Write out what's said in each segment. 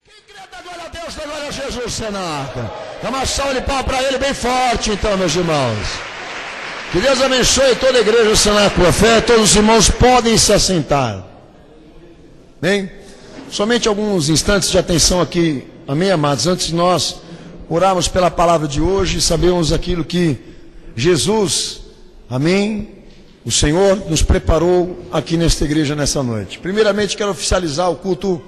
Dá glória a Deus, dá glória a Jesus, Senaca. Dá uma salva de palmas para ele bem forte, então, meus irmãos. Que Deus abençoe toda a igreja do Cenáculo Fé. Todos os irmãos podem se assentar. Bem, somente alguns instantes de atenção aqui, amém, amados, antes de nós orarmos pela palavra de hoje, sabemos aquilo que Jesus, amém, o Senhor nos preparou aqui nesta igreja nessa noite. Primeiramente, quero oficializar o culto,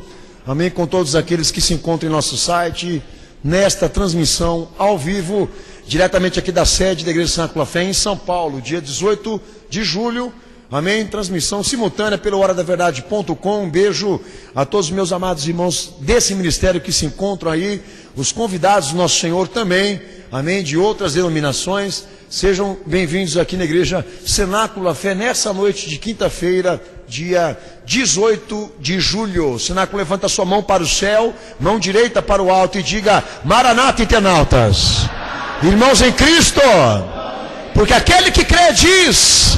amém, com todos aqueles que se encontram em nosso site, nesta transmissão ao vivo, diretamente aqui da sede da Igreja de Cenáculo Fé, em São Paulo, dia 18 de julho, amém, transmissão simultânea pelo horadaverdade.com. Um beijo a todos os meus amados irmãos desse ministério que se encontram aí, os convidados do nosso Senhor também, amém, de outras denominações. Sejam bem-vindos aqui na Igreja Cenáculo Fé, nessa noite de quinta-feira, dia 18 de julho. Cenáculo, levanta sua mão para o céu, mão direita para o alto e diga: Maranata, internautas, irmãos em Cristo, porque aquele que crê diz,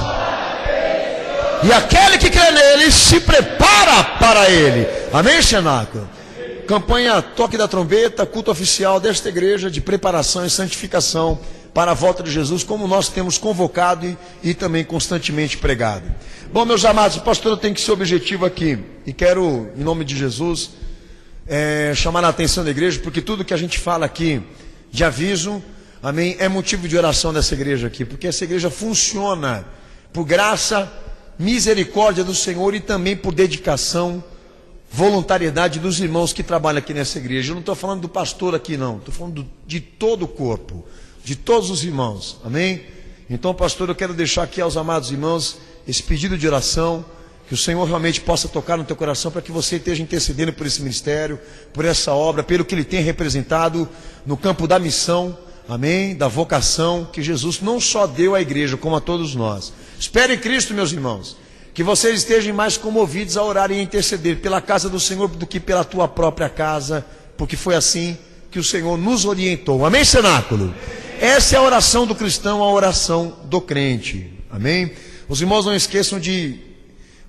e aquele que crê nele se prepara para ele. Amém, Cenáculo? Campanha Toque da Trombeta, culto oficial desta igreja de preparação e santificação para a volta de Jesus, como nós temos convocado e também constantemente pregado. Bom, meus amados, o pastor tem que ser objetivo aqui, e quero, em nome de Jesus, chamar a atenção da igreja, porque tudo que a gente fala aqui de aviso, amém, é motivo de oração dessa igreja aqui, porque essa igreja funciona por graça, misericórdia do Senhor e também por dedicação, voluntariedade dos irmãos que trabalham aqui nessa igreja. Eu não estou falando do pastor aqui não, estou falando de todo o corpo, de todos os irmãos, amém? Então, pastor, eu quero deixar aqui aos amados irmãos esse pedido de oração, que o Senhor realmente possa tocar no teu coração, para que você esteja intercedendo por esse ministério, por essa obra, pelo que ele tem representado no campo da missão, amém, da vocação, que Jesus não só deu à igreja, como a todos nós. Espere em Cristo, meus irmãos, que vocês estejam mais comovidos a orar e a interceder pela casa do Senhor do que pela tua própria casa, porque foi assim que o Senhor nos orientou. Amém, Cenáculo? Essa é a oração do cristão, a oração do crente. Amém? Os irmãos não esqueçam de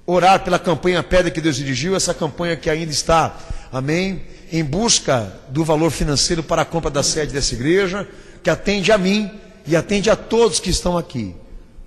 orar pela campanha Pedra que Deus dirigiu, essa campanha que ainda está, amém, em busca do valor financeiro para a compra da sede dessa igreja, que atende a mim e atende a todos que estão aqui,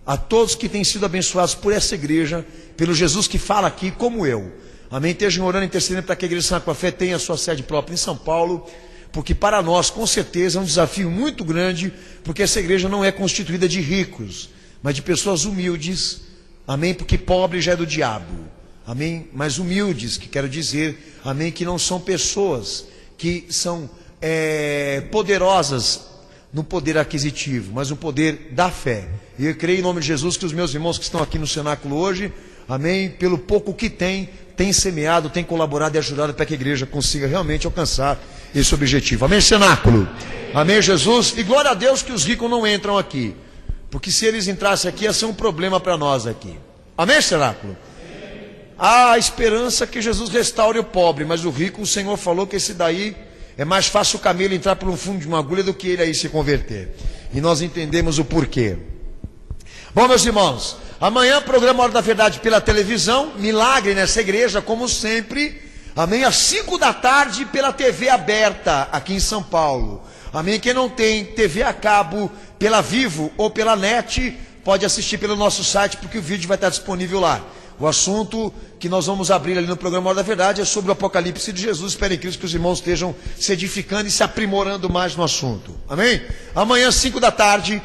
a todos que têm sido abençoados por essa igreja, pelo Jesus que fala aqui, como eu. Amém? Estejam orando e intercedendo para que a Igreja de Cenáculo Fé tenha a sua sede própria em São Paulo, porque para nós, com certeza, é um desafio muito grande, porque essa igreja não é constituída de ricos, mas de pessoas humildes, amém, porque pobre já é do diabo, amém, mas humildes, que quero dizer, amém, que não são pessoas que são poderosas no poder aquisitivo, mas no poder da fé. E eu creio em nome de Jesus que os meus irmãos que estão aqui no cenáculo hoje, amém, pelo pouco que tem semeado, tem colaborado e ajudado para que a igreja consiga realmente alcançar esse objetivo. Amém, cenáculo? Amém, Jesus? E glória a Deus que os ricos não entram aqui, porque se eles entrassem aqui ia ser um problema para nós aqui. Amém, cenáculo? Há a esperança que Jesus restaure o pobre, mas o rico, o Senhor falou que esse daí é mais fácil o camelo entrar pelo fundo de uma agulha do que ele aí se converter. E nós entendemos o porquê. Bom, meus irmãos, amanhã programa Hora da Verdade pela televisão, milagre nessa igreja, como sempre, amém, às 5 da tarde pela TV aberta, aqui em São Paulo, amém, quem não tem TV a cabo, pela Vivo ou pela NET, pode assistir pelo nosso site, porque o vídeo vai estar disponível lá. O assunto que nós vamos abrir ali no programa Hora da Verdade é sobre o Apocalipse de Jesus. Espero em Cristo que os irmãos estejam se edificando e se aprimorando mais no assunto, amém? Amanhã, 5 da tarde,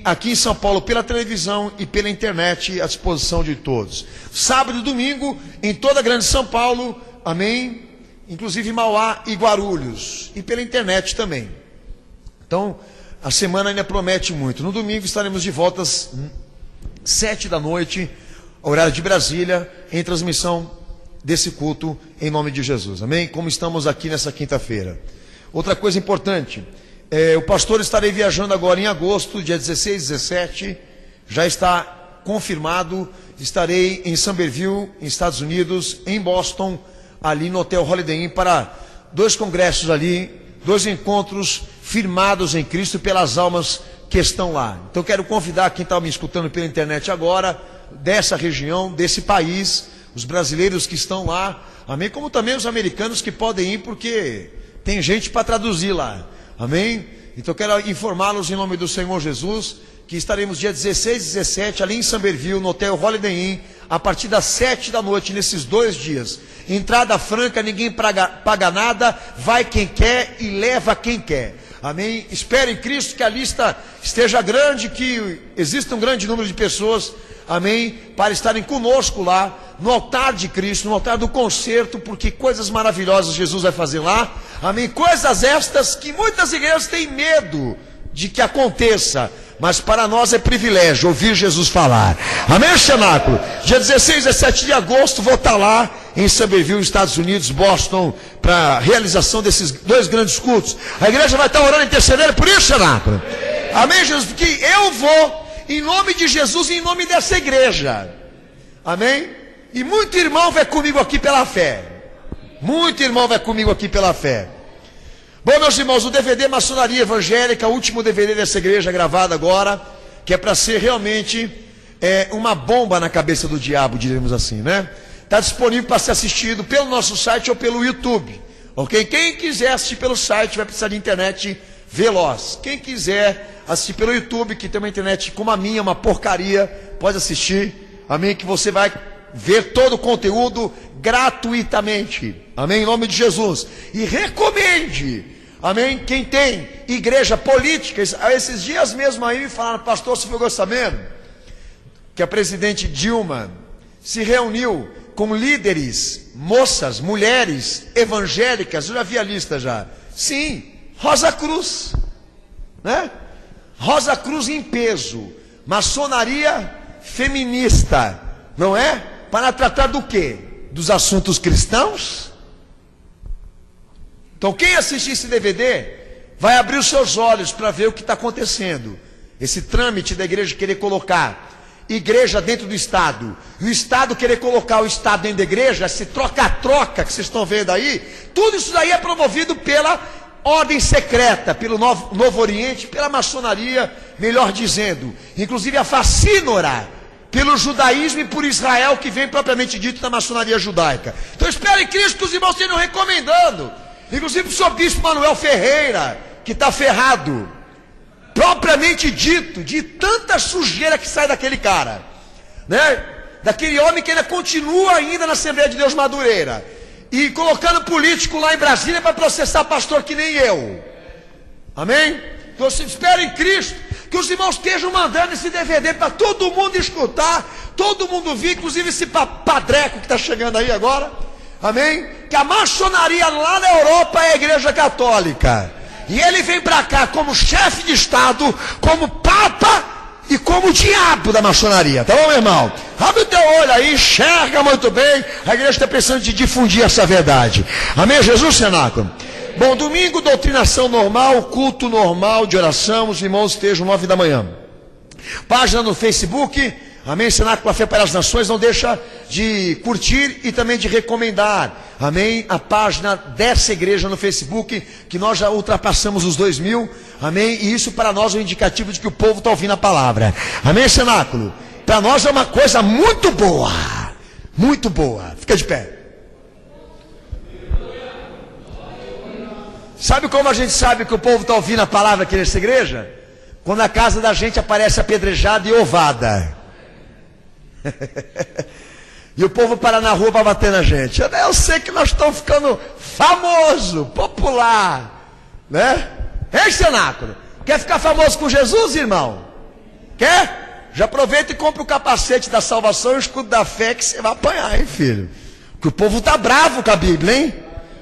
aqui em São Paulo, pela televisão e pela internet, à disposição de todos. Sábado e domingo, em toda a grande São Paulo, amém? Inclusive Mauá e Guarulhos, e pela internet também. Então, a semana ainda promete muito. No domingo estaremos de volta às 7 da noite, horário de Brasília, em transmissão desse culto, em nome de Jesus, amém? Como estamos aqui nessa quinta-feira. Outra coisa importante, o pastor estarei viajando agora em agosto, dia 16 e 17, já está confirmado, estarei em Somerville, em Estados Unidos, em Boston, ali no Hotel Holiday Inn, para 2 congressos ali, 2 encontros firmados em Cristo pelas almas que estão lá. Então quero convidar quem está me escutando pela internet agora, dessa região, desse país, os brasileiros que estão lá, amém? Como também os americanos que podem ir, porque tem gente para traduzir lá, amém? Então eu quero informá-los em nome do Senhor Jesus, que estaremos dia 16 e 17 ali em Samberville, no Hotel Holiday Inn, a partir das 7 da noite, nesses 2 dias. Entrada franca, ninguém paga nada, vai quem quer e leva quem quer. Amém? Espere em Cristo que a lista esteja grande, que exista um grande número de pessoas, amém, para estarem conosco lá, no altar de Cristo, no altar do concerto, porque coisas maravilhosas Jesus vai fazer lá, amém, coisas estas que muitas igrejas têm medo de que aconteça, mas para nós é privilégio ouvir Jesus falar, amém, cenáculo? Dia 16 e 17 de agosto, vou estar lá em Samberville, Estados Unidos, Boston, para a realização desses 2 grandes cultos. A igreja vai estar orando e intercedendo por isso, cenáculo, amém, Jesus? Porque eu vou em nome de Jesus e em nome dessa igreja, amém? E muito irmão vai comigo aqui pela fé, muito irmão vai comigo aqui pela fé. Bom, meus irmãos, o DVD Maçonaria Evangélica, o último DVD dessa igreja gravado agora, que é para ser realmente uma bomba na cabeça do diabo, diremos assim, né? Está disponível para ser assistido pelo nosso site ou pelo YouTube, ok? Quem quiser assistir pelo site vai precisar de internet veloz. Quem quiser assistir pelo YouTube, que tem uma internet como a minha, uma porcaria, pode assistir, amém? Que você vai ver todo o conteúdo gratuitamente, amém? Em nome de Jesus. E recomende, amém? Quem tem igreja política, esses dias mesmo aí me falaram, pastor, você ficou sabendo que a presidente Dilma se reuniu com líderes, moças, mulheres evangélicas? Eu já vi a lista já. Sim, Rosa Cruz, né? Rosa Cruz em peso, maçonaria feminista, não é? Para tratar do quê? Dos assuntos cristãos? Então quem assistir esse DVD vai abrir os seus olhos para ver o que está acontecendo. Esse trâmite da igreja querer colocar igreja dentro do Estado, e o Estado querer colocar o Estado dentro da igreja, esse troca-troca que vocês estão vendo aí, tudo isso daí é promovido pela ordem secreta, pelo Novo Oriente, pela maçonaria, melhor dizendo, inclusive a facínora, pelo judaísmo e por Israel, que vem propriamente dito da maçonaria judaica. Então espere em Cristo que os irmãos estejam recomendando, inclusive o senhor bispo Manuel Ferreira, que está ferrado, propriamente dito, de tanta sujeira que sai daquele cara, né? Daquele homem que ainda continua ainda na Assembleia de Deus Madureira, e colocando político lá em Brasília para processar pastor que nem eu, amém? Então espero em Cristo que os irmãos estejam mandando esse DVD para todo mundo escutar, todo mundo vir, inclusive esse padreco que está chegando aí agora, amém? Que a maçonaria lá na Europa é a igreja católica, e ele vem para cá como chefe de Estado, como papa e como diabo da maçonaria, tá bom, meu irmão? Abre o teu olho aí, enxerga muito bem, a igreja está pensando de difundir essa verdade, amém, Jesus, cenáculo? Bom, domingo, doutrinação normal, culto normal de oração, os irmãos estejam 9 da manhã. Página no Facebook, amém, Cenáculo a Fé para as Nações, não deixa de curtir e também de recomendar, amém, a página dessa igreja no Facebook, que nós já ultrapassamos os 2.000, amém, e isso para nós é um indicativo de que o povo está ouvindo a palavra, amém, Cenáculo? Para nós é uma coisa muito boa, fica de pé. Sabe como a gente sabe que o povo está ouvindo a palavra aqui nessa igreja? Quando a casa da gente aparece apedrejada e ovada. E o povo para na rua para bater na gente. Eu sei que nós estamos ficando famoso, popular, né? Ei, cenáculo, quer ficar famoso com Jesus, irmão? Quer? Já aproveita e compra o capacete da salvação e o escudo da fé, que você vai apanhar, hein, filho? Porque o povo está bravo com a Bíblia, hein?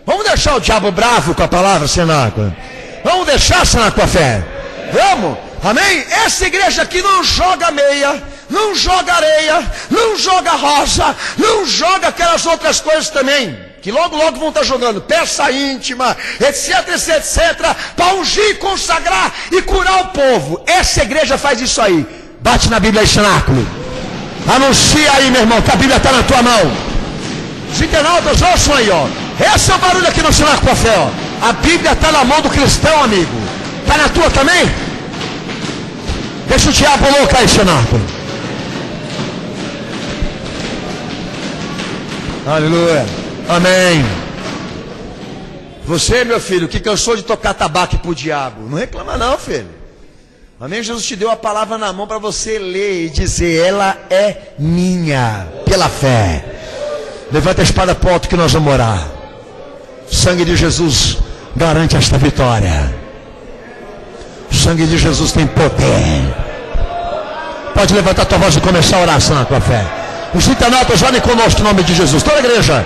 Vamos deixar o diabo bravo com a palavra, cenáculo? Vamos deixar, cenáculo, a fé? Vamos? Amém? Essa igreja aqui não joga meia, não joga areia, não joga rosa, não joga aquelas outras coisas também, que logo vão estar jogando peça íntima, etc, para ungir, consagrar e curar o povo. Essa igreja faz isso aí. Bate na Bíblia aí, cenáculo. Anuncia aí, meu irmão, que a Bíblia está na tua mão. Os internautas ouçam aí, ó. Esse é o barulho aqui no Cenáculo a Fé, ó. A Bíblia está na mão do cristão, amigo. Está na tua também? Deixa o diabo louco aí, cenáculo. Aleluia. Amém. Você, meu filho, que cansou de tocar tabaco pro diabo, não reclama não, filho. Amém? Jesus te deu a palavra na mão para você ler e dizer: ela é minha, pela fé. Levanta a espada pro alto que nós vamos orar. O sangue de Jesus garante esta vitória. O sangue de Jesus tem poder. Pode levantar a tua voz e começar a oração na tua fé. Os internautas, orem conosco em nome de Jesus. Toda a igreja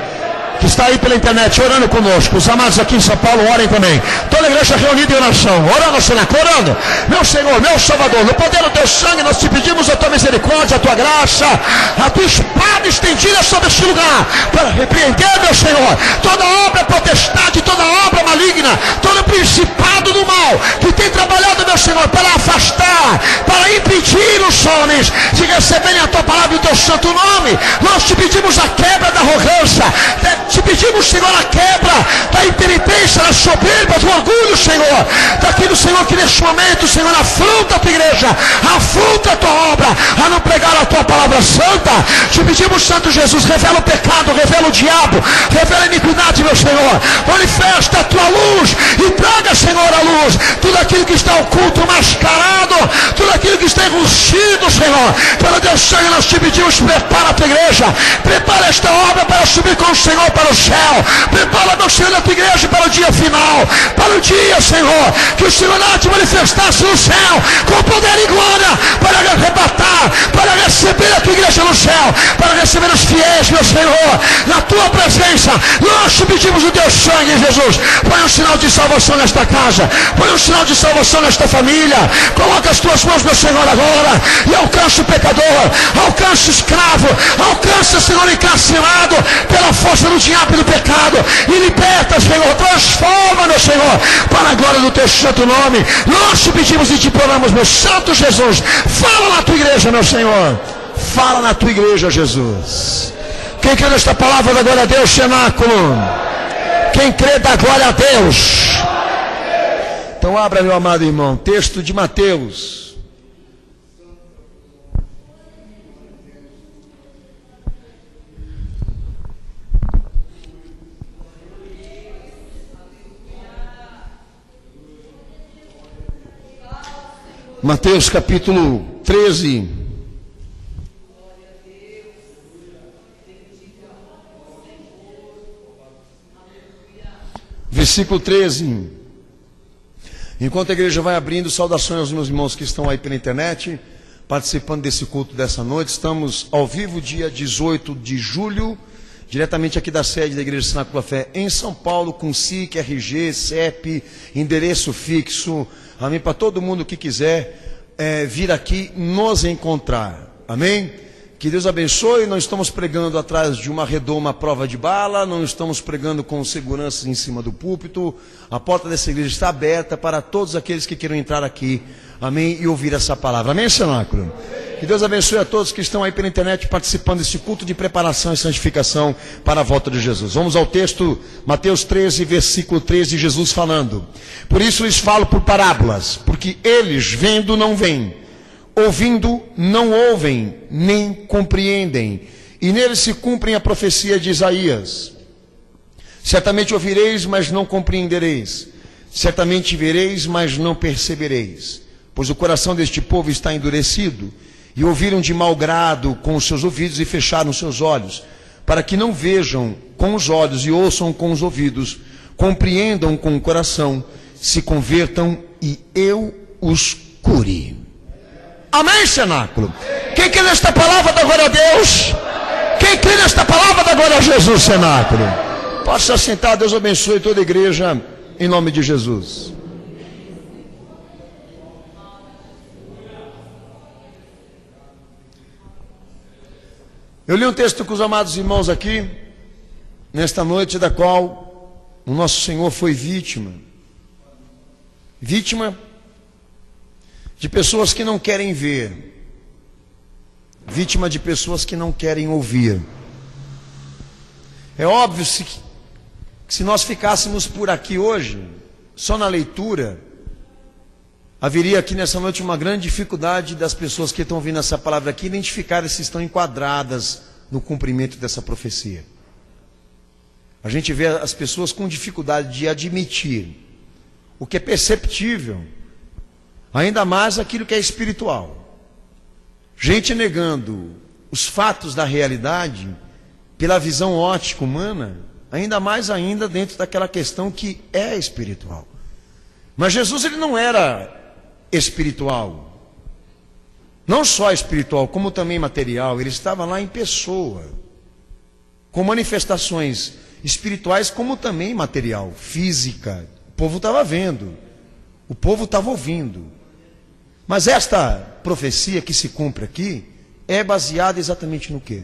que está aí pela internet orando conosco, os amados aqui em São Paulo orem também. Toda a igreja reunida em oração, orando, Senhor, orando. Meu Senhor, meu Salvador, no poder do teu sangue nós te pedimos a tua misericórdia, a tua graça, a tua espada estendida sobre este lugar, para repreender, meu Senhor, toda obra potestade, toda obra maligna, todo principado do mal que tem trabalhado, meu Senhor, para afastar, para impedir os homens de receberem a tua palavra e o teu santo nome. Nós te pedimos a quebra da arrogância, te pedimos, Senhor, a quebra da impenitência, da soberba, do orgulho, Senhor, daquilo, Senhor, que neste momento, Senhor, afronta a tua igreja, afronta a tua obra, a não pregar a tua palavra santa. Te pedimos, Santo Jesus, revela o pecado, revela o diabo, revela a iniquidade, meu Senhor, manifesta a tua luz e traga, Senhor, a luz, tudo aquilo que está oculto, mascarado, tudo aquilo que está enrustido, Senhor, pelo Deus sangue, nós te pedimos, prepara a tua igreja, prepara esta obra para subir com o Senhor para o céu, prepara, meu Senhor, a tua igreja para o dia final, para o dia, Senhor, que o Senhor há de manifestar-se no céu, com poder e glória, para arrebatar, para receber a tua igreja no céu, para receber os fiéis, meu Senhor, na tua presença. Nós te pedimos o teu sangue, Jesus. Põe um sinal de salvação nesta casa, põe um sinal de salvação nesta família, coloca as tuas mãos, meu Senhor, agora, e alcança o pecador, alcança o escravo, alcança, Senhor, encarcerado pela força do diabo e do pecado, e liberta, Senhor, transforma, meu Senhor, para a glória do teu santo nome. Nós te pedimos e te imploramos, meu Santo Jesus, fala na tua igreja, meu Senhor, fala na tua igreja, Jesus. Quem crê nesta palavra da glória a Deus, cenáculo? Quem crê da glória a Deus? Então abra, meu amado irmão, texto de Mateus. Mateus capítulo 13. Versículo 13. Enquanto a igreja vai abrindo, saudações aos meus irmãos que estão aí pela internet, participando desse culto dessa noite. Estamos ao vivo dia 18 de julho, diretamente aqui da sede da Igreja Cenáculo Fé, em São Paulo, com SIC, RG, CEP, endereço fixo. Amém? Para todo mundo que quiser vir aqui nos encontrar. Amém? Que Deus abençoe. Não estamos pregando atrás de uma redoma prova de bala, não estamos pregando com seguranças em cima do púlpito. A porta dessa igreja está aberta para todos aqueles que queiram entrar aqui. Amém? E ouvir essa palavra. Amém, cenáculo? Que Deus abençoe a todos que estão aí pela internet participando desse culto de preparação e santificação para a volta de Jesus. Vamos ao texto, Mateus 13, versículo 13, Jesus falando: por isso lhes falo por parábolas, porque eles vendo não veem, ouvindo não ouvem, nem compreendem, e neles se cumpre a profecia de Isaías. Certamente ouvireis, mas não compreendereis, certamente vereis, mas não percebereis, pois o coração deste povo está endurecido, e ouviram de mau grado com os seus ouvidos e fecharam os seus olhos, para que não vejam com os olhos e ouçam com os ouvidos, compreendam com o coração, se convertam e eu os cure. Amém, cenáculo? Quem crê nesta palavra da glória a Deus? Quem crê nesta palavra da glória a Jesus, cenáculo? Pode se assentar. Deus abençoe toda a igreja, em nome de Jesus. Eu li um texto com os amados irmãos aqui, nesta noite, da qual o nosso Senhor foi vítima. Vítima de pessoas que não querem ver, vítima de pessoas que não querem ouvir. É óbvio que se nós ficássemos por aqui hoje, só na leitura, haveria aqui nessa noite uma grande dificuldade das pessoas que estão ouvindo essa palavra aqui identificarem se estão enquadradas no cumprimento dessa profecia. A gente vê as pessoas com dificuldade de admitir o que é perceptível, ainda mais aquilo que é espiritual. Gente negando os fatos da realidade pela visão ótica humana, ainda mais ainda dentro daquela questão que é espiritual. Mas Jesus, ele não era espiritual, não só espiritual, como também material. Ele estava lá em pessoa, com manifestações espirituais, como também material, física. O povo estava vendo, o povo estava ouvindo. Mas esta profecia que se cumpre aqui é baseada exatamente no quê?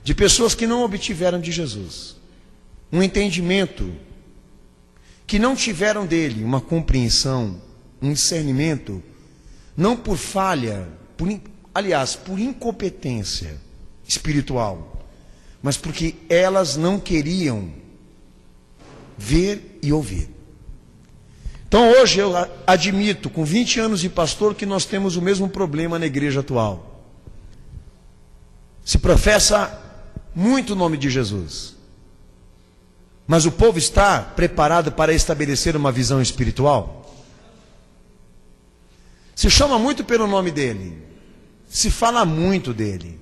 De pessoas que não obtiveram de Jesus um entendimento, que não tiveram dele uma compreensão, um discernimento, não por falha, por incompetência espiritual, mas porque elas não queriam ver e ouvir. Então hoje eu admito, com 20 anos de pastor, que nós temos o mesmo problema na igreja atual. Se professa muito o nome de Jesus, mas o povo está preparado para estabelecer uma visão espiritual? Se chama muito pelo nome dele, se fala muito dele,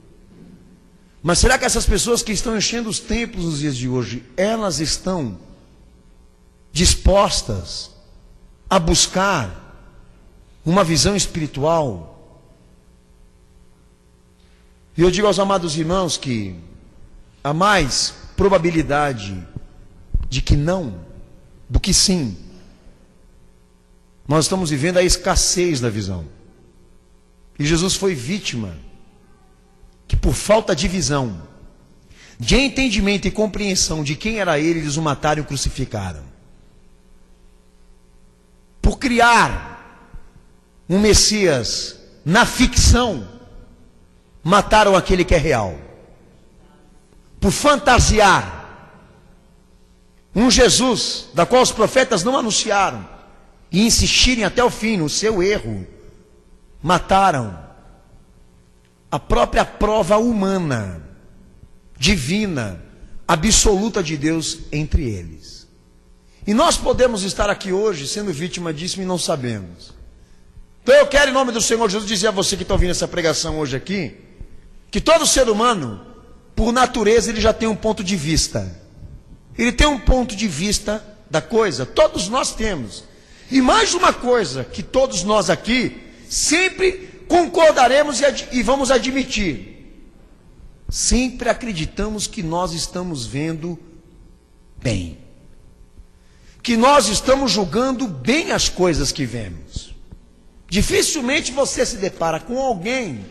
mas será que essas pessoas que estão enchendo os templos nos dias de hoje, elas estão dispostas a buscar uma visão espiritual? E eu digo aos amados irmãos que há mais probabilidade de que não, do que sim. Nós estamos vivendo a escassez da visão. E Jesus foi vítima, que por falta de visão, de entendimento e compreensão de quem era ele, eles o mataram e o crucificaram. Por criar um Messias na ficção, mataram aquele que é real. Por fantasiar um Jesus, da qual os profetas não anunciaram, e insistirem até o fim no seu erro, mataram a própria prova humana, divina, absoluta de Deus entre eles. E nós podemos estar aqui hoje sendo vítima disso e não sabemos. Então eu quero, em nome do Senhor Jesus, dizer a você que está ouvindo essa pregação hoje aqui, que todo ser humano, por natureza, ele já tem um ponto de vista. Ele tem um ponto de vista da coisa, todos nós temos. E mais uma coisa que todos nós aqui sempre concordaremos e vamos admitir: sempre acreditamos que nós estamos vendo bem, que nós estamos julgando bem as coisas que vemos. Dificilmente você se depara com alguém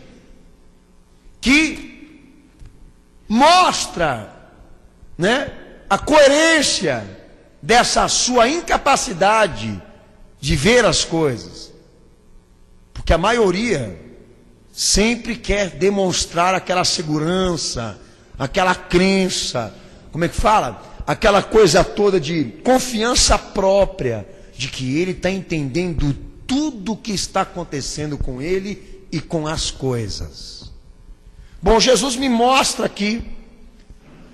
que mostra, a coerência dessa sua incapacidade de ver as coisas, porque a maioria sempre quer demonstrar aquela segurança, aquela crença, como é que fala? Aquela coisa toda de confiança própria, de que ele está entendendo tudo o que está acontecendo com ele e com as coisas. Bom, Jesus me mostra aqui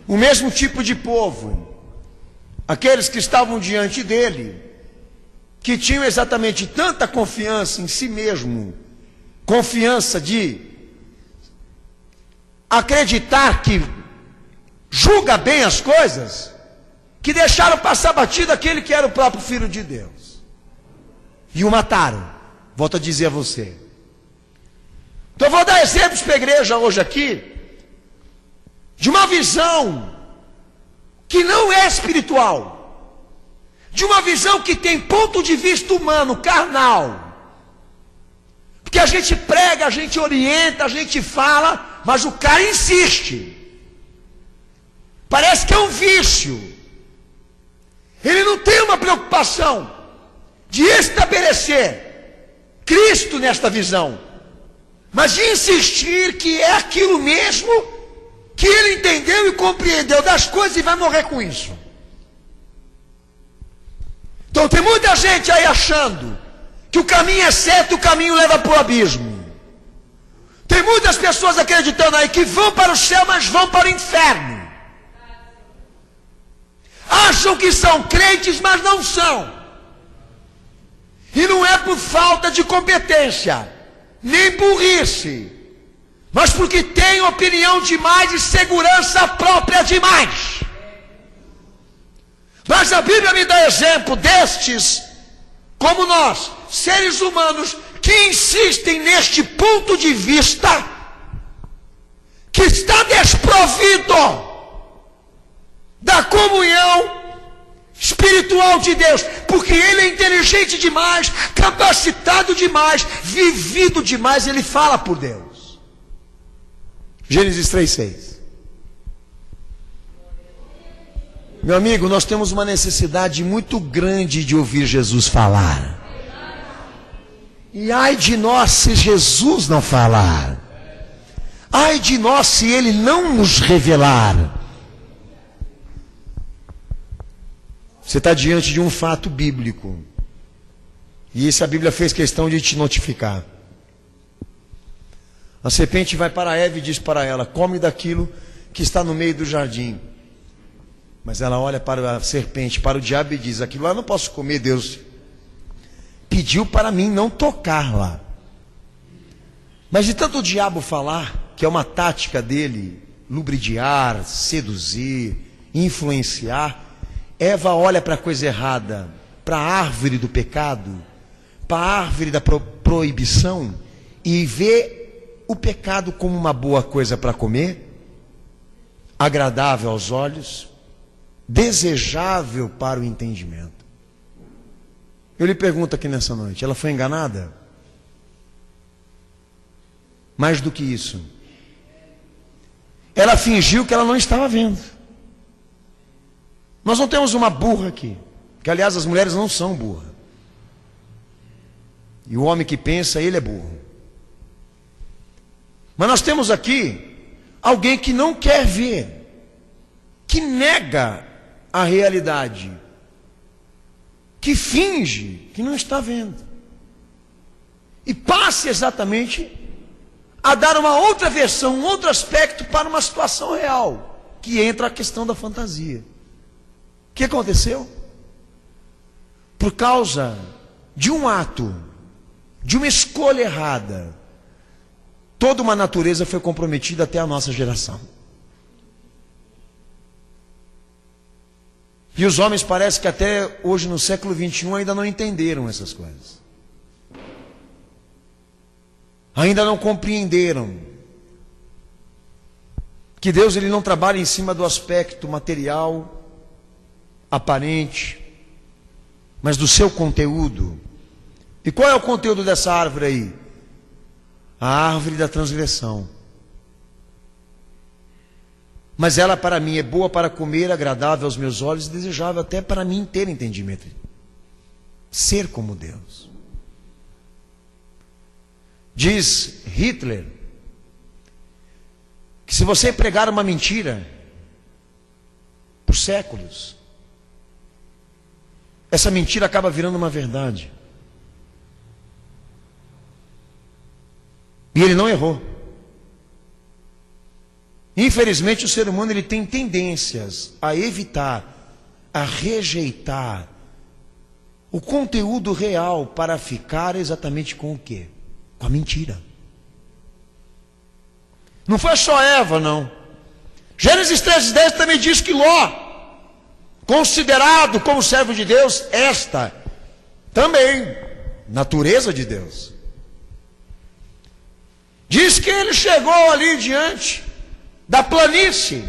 o mesmo tipo de povo, aqueles que estavam diante dele, que tinham exatamente tanta confiança em si mesmo, confiança de acreditar que julga bem as coisas, que deixaram passar batido aquele que era o próprio Filho de Deus, e o mataram. Volto a dizer a você. Então eu vou dar exemplos para a igreja hoje aqui, de uma visão que não é espiritual, de uma visão que tem ponto de vista humano, carnal, porque a gente prega, a gente orienta, a gente fala, mas o cara insiste, parece que é um vício, ele não tem uma preocupação de estabelecer Cristo nesta visão, mas de insistir que é aquilo mesmo que ele entendeu e compreendeu das coisas e vai morrer com isso. Então tem muita gente aí achando que o caminho é certo e o caminho leva para o abismo. Tem muitas pessoas acreditando aí que vão para o céu, mas vão para o inferno. Acham que são crentes, mas não são. E não é por falta de competência, nem burrice, mas porque tem opinião demais e segurança própria demais. Mas a Bíblia me dá exemplo destes, como nós, seres humanos, que insistem neste ponto de vista, que está desprovido da comunhão espiritual de Deus, porque ele é inteligente demais, capacitado demais, vivido demais, ele fala por Deus. Gênesis 3:6. Meu amigo, nós temos uma necessidade muito grande de ouvir Jesus falar. E ai de nós se Jesus não falar. Ai de nós se ele não nos revelar. Você está diante de um fato bíblico. E isso a Bíblia fez questão de te notificar. A serpente vai para Eva e diz para ela: come daquilo que está no meio do jardim. Mas ela olha para a serpente, para o diabo e diz: aquilo lá eu não posso comer, Deus pediu para mim não tocar lá. Mas de tanto o diabo falar, que é uma tática dele, lubridiar, seduzir, influenciar, Eva olha para a coisa errada, para a árvore do pecado, para a árvore da proibição, e vê o pecado como uma boa coisa para comer, agradável aos olhos, desejável para o entendimento. Eu lhe pergunto aqui nessa noite, ela foi enganada? Mais do que isso, ela fingiu que ela não estava vendo. Nós não temos uma burra aqui, que aliás as mulheres não são burras. E o homem que pensa, ele é burro. Mas nós temos aqui alguém que não quer ver, que nega a realidade, que finge que não está vendo, e passa exatamente a dar uma outra versão, um outro aspecto para uma situação real, que entra a questão da fantasia. O que aconteceu? Por causa de um ato, de uma escolha errada, toda uma natureza foi comprometida até a nossa geração. E os homens parece que até hoje no século 21 ainda não entenderam essas coisas. Ainda não compreenderam que Deus ele não trabalha em cima do aspecto material, aparente, mas do seu conteúdo. E qual é o conteúdo dessa árvore aí? A árvore da transgressão. Mas ela para mim é boa para comer, agradável aos meus olhos e desejável até para mim ter entendimento. Ser como Deus. Diz Hitler que se você pregar uma mentira por séculos, essa mentira acaba virando uma verdade. E ele não errou. Infelizmente o ser humano ele tem tendências a evitar, a rejeitar o conteúdo real para ficar exatamente com o quê? Com a mentira. Não foi só Eva, não. Gênesis 13:10 também diz que Ló, considerado como servo de Deus, esta também, natureza de Deus. Diz que ele chegou ali diante da planície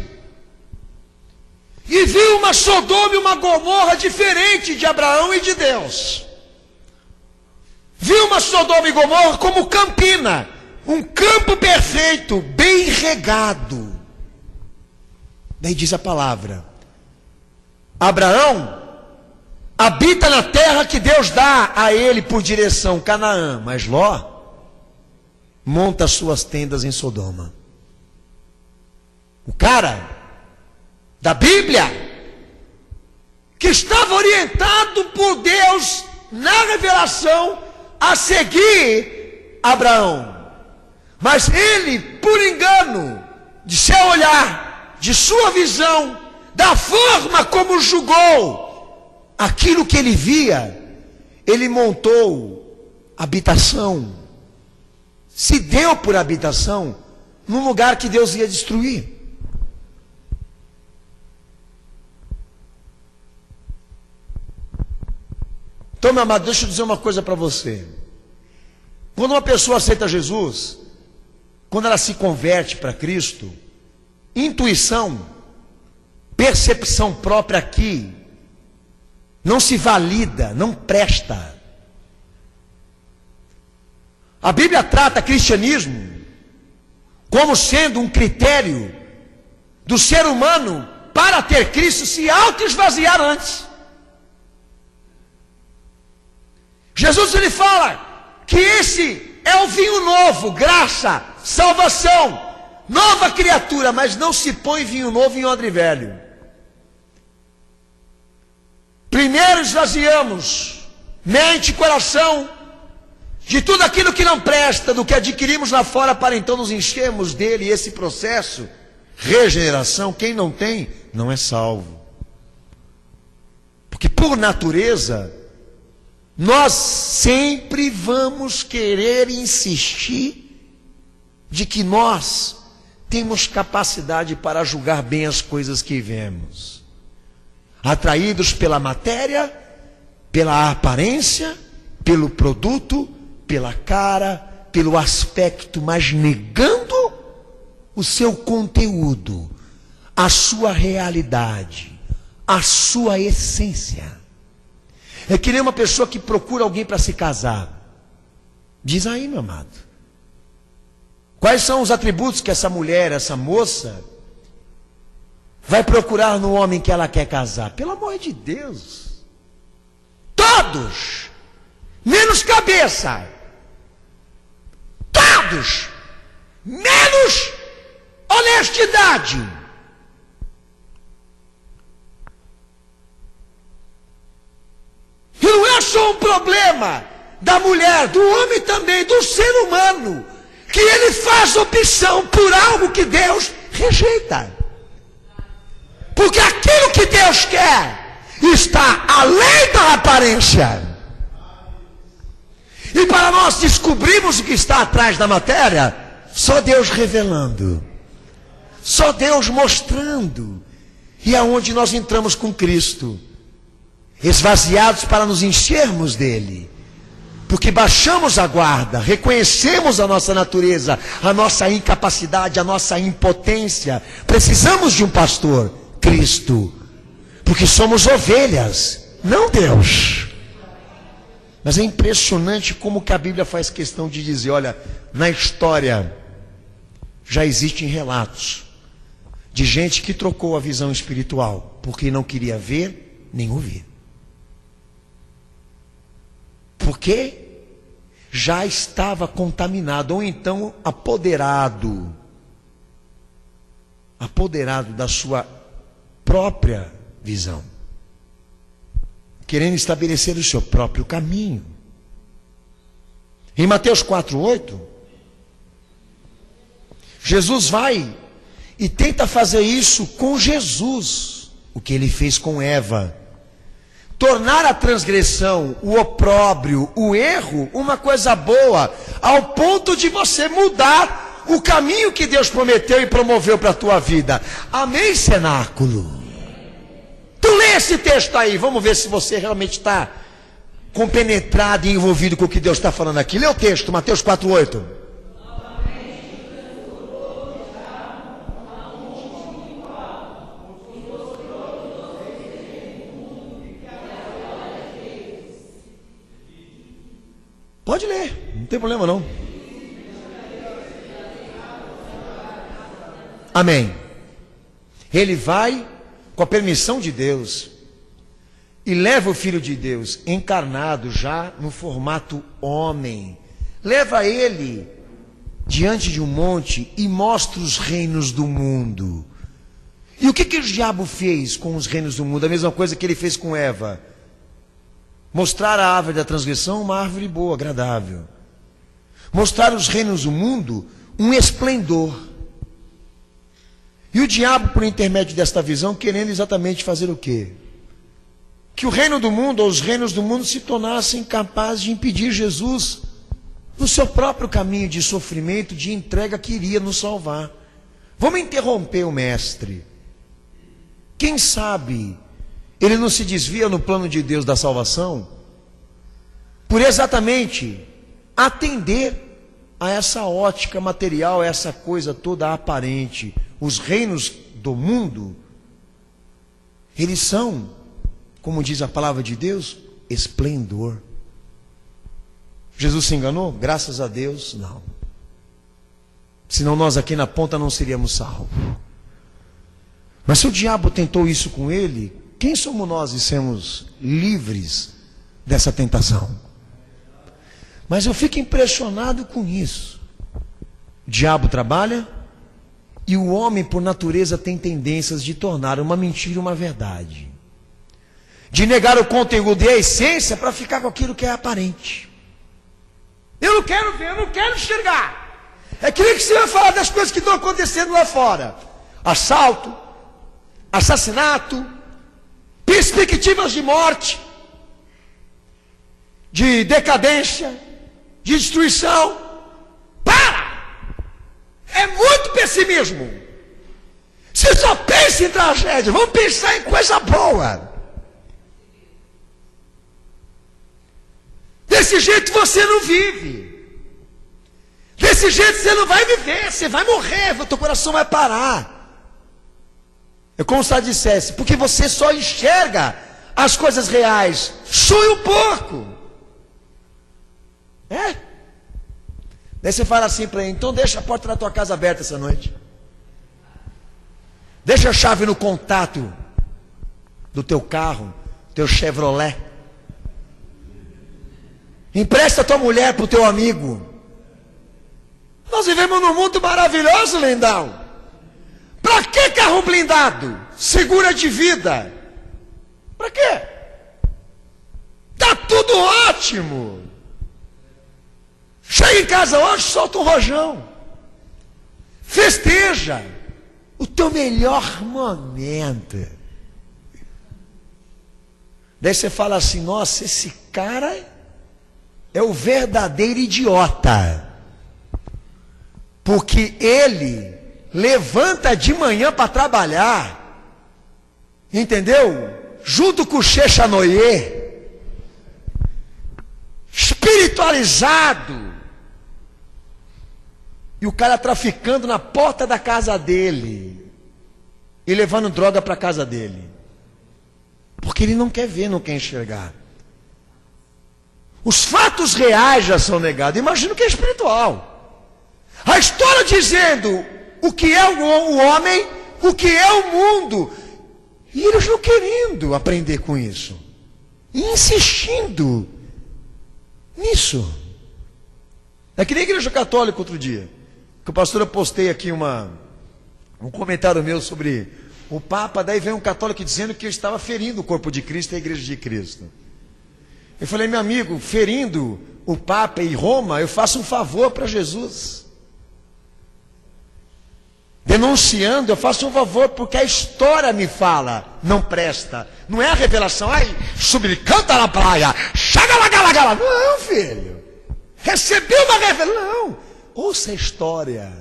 e viu uma Sodoma e uma Gomorra diferente de Abraão e de Deus. Viu uma Sodoma e Gomorra como Campina, um campo perfeito, bem regado. Daí diz a palavra: Abraão habita na terra que Deus dá a ele por direção Canaã, mas Ló monta suas tendas em Sodoma. O cara da Bíblia, que estava orientado por Deus na revelação a seguir Abraão, mas ele, por engano de seu olhar, de sua visão, da forma como julgou aquilo que ele via, ele montou habitação, se deu por habitação num lugar que Deus ia destruir. Então, meu amado, deixa eu dizer uma coisa para você. Quando uma pessoa aceita Jesus, quando ela se converte para Cristo, intuição, percepção própria aqui, não se valida, não presta. A Bíblia trata cristianismo como sendo um critério do ser humano para ter Cristo se auto-esvaziar antes. Jesus ele fala que esse é o vinho novo, graça, salvação, nova criatura, mas não se põe vinho novo em odre velho. Primeiro esvaziamos mente e coração de tudo aquilo que não presta, do que adquirimos lá fora, para então nos enchermos dele. E esse processo, regeneração, quem não tem, não é salvo. Porque por natureza, nós sempre vamos querer insistir de que nós temos capacidade para julgar bem as coisas que vemos. Atraídos pela matéria, pela aparência, pelo produto, pela cara, pelo aspecto, mas negando o seu conteúdo, a sua realidade, a sua essência. É que nem uma pessoa que procura alguém para se casar. Diz aí, meu amado, quais são os atributos que essa mulher, essa moça, vai procurar no homem que ela quer casar? Pelo amor de Deus, todos, menos cabeça, todos, menos honestidade. E não é só um problema da mulher, do homem também, do ser humano, que ele faz opção por algo que Deus rejeita. Porque aquilo que Deus quer está além da aparência. E para nós descobrirmos o que está atrás da matéria, só Deus revelando, só Deus mostrando. E é onde nós entramos com Cristo, esvaziados para nos enchermos dele. Porque baixamos a guarda, reconhecemos a nossa natureza, a nossa incapacidade, a nossa impotência. Precisamos de um pastor, Cristo, porque somos ovelhas, não Deus. Mas é impressionante como que a Bíblia faz questão de dizer, olha, na história já existem relatos de gente que trocou a visão espiritual, porque não queria ver nem ouvir. Porque já estava contaminado, ou então apoderado da sua própria visão, querendo estabelecer o seu próprio caminho. Em Mateus 4:8, Jesus vai e tenta fazer isso com Jesus, o que ele fez com Eva. Tornar a transgressão, o opróbrio, o erro, uma coisa boa, ao ponto de você mudar o caminho que Deus prometeu e promoveu para a tua vida. Amém, cenáculo? Tu lê esse texto aí, vamos ver se você realmente está compenetrado e envolvido com o que Deus está falando aqui. Lê o texto, Mateus 4:8. Pode ler, não tem problema não. Amém. Ele vai, com a permissão de Deus, e leva o Filho de Deus, encarnado já no formato homem, leva ele diante de um monte e mostra os reinos do mundo. E o que o diabo fez com os reinos do mundo? A mesma coisa que ele fez com Eva. Mostrar a árvore da transgressão uma árvore boa, agradável. Mostrar os reinos do mundo um esplendor. E o diabo, por intermédio desta visão, querendo exatamente fazer o quê? Que o reino do mundo, ou os reinos do mundo, se tornassem capazes de impedir Jesus no seu próprio caminho de sofrimento, de entrega que iria nos salvar. Vamos interromper o mestre. Quem sabe ele não se desvia no plano de Deus da salvação por exatamente atender a essa ótica material, a essa coisa toda aparente. Os reinos do mundo, eles são, como diz a palavra de Deus, esplendor. Jesus se enganou? Graças a Deus, não. Senão nós aqui na ponta não seríamos salvos. Mas se o diabo tentou isso com ele, quem somos nós e sermos livres dessa tentação? Mas eu fico impressionado com isso. O diabo trabalha e o homem, por natureza, tem tendências de tornar uma mentira uma verdade, de negar o conteúdo e a essência para ficar com aquilo que é aparente. Eu não quero ver, eu não quero enxergar. É que você vai falar das coisas que estão acontecendo lá fora: assalto, assassinato, perspectivas de morte, de decadência, de destruição. Para! É muito pessimismo. Você só pensa em tragédia. Vamos pensar em coisa boa. Desse jeito você não vive. Desse jeito você não vai viver. Você vai morrer, o teu coração vai parar. É como se ela dissesse: porque você só enxerga as coisas reais. Sonha um pouco. É? Daí você fala assim para ele: então deixa a porta da tua casa aberta essa noite. Deixa a chave no contato do teu carro, teu Chevrolet. Empresta a tua mulher para o teu amigo. Nós vivemos num mundo maravilhoso, lindão. Para que carro blindado? Segura de vida. Para quê? Tá tudo ótimo. Chega em casa hoje, solta um rojão. Festeja o teu melhor momento. Daí você fala assim: nossa, esse cara é o verdadeiro idiota. Porque ele levanta de manhã para trabalhar, entendeu? Junto com o Chechanoye, espiritualizado, e o cara traficando na porta da casa dele e levando droga para a casa dele, porque ele não quer ver, não quer enxergar. Os fatos reais já são negados. Imagina o que é espiritual. A história dizendo o que é o homem, o que é o mundo, e eles não querendo aprender com isso, e insistindo nisso. É que nem a igreja católica outro dia, que o pastor, eu postei aqui um comentário meu sobre o Papa. Daí veio um católico dizendo que eu estava ferindo o corpo de Cristo e a igreja de Cristo. Eu falei: meu amigo, ferindo o Papa e Roma, eu faço um favor para Jesus. Denunciando, eu faço um favor, porque a história me fala, não presta. Não é a revelação: ai, subir, canta na praia, chega lá, gala. Não, filho. Recebeu uma revelação. Não. Ouça a história.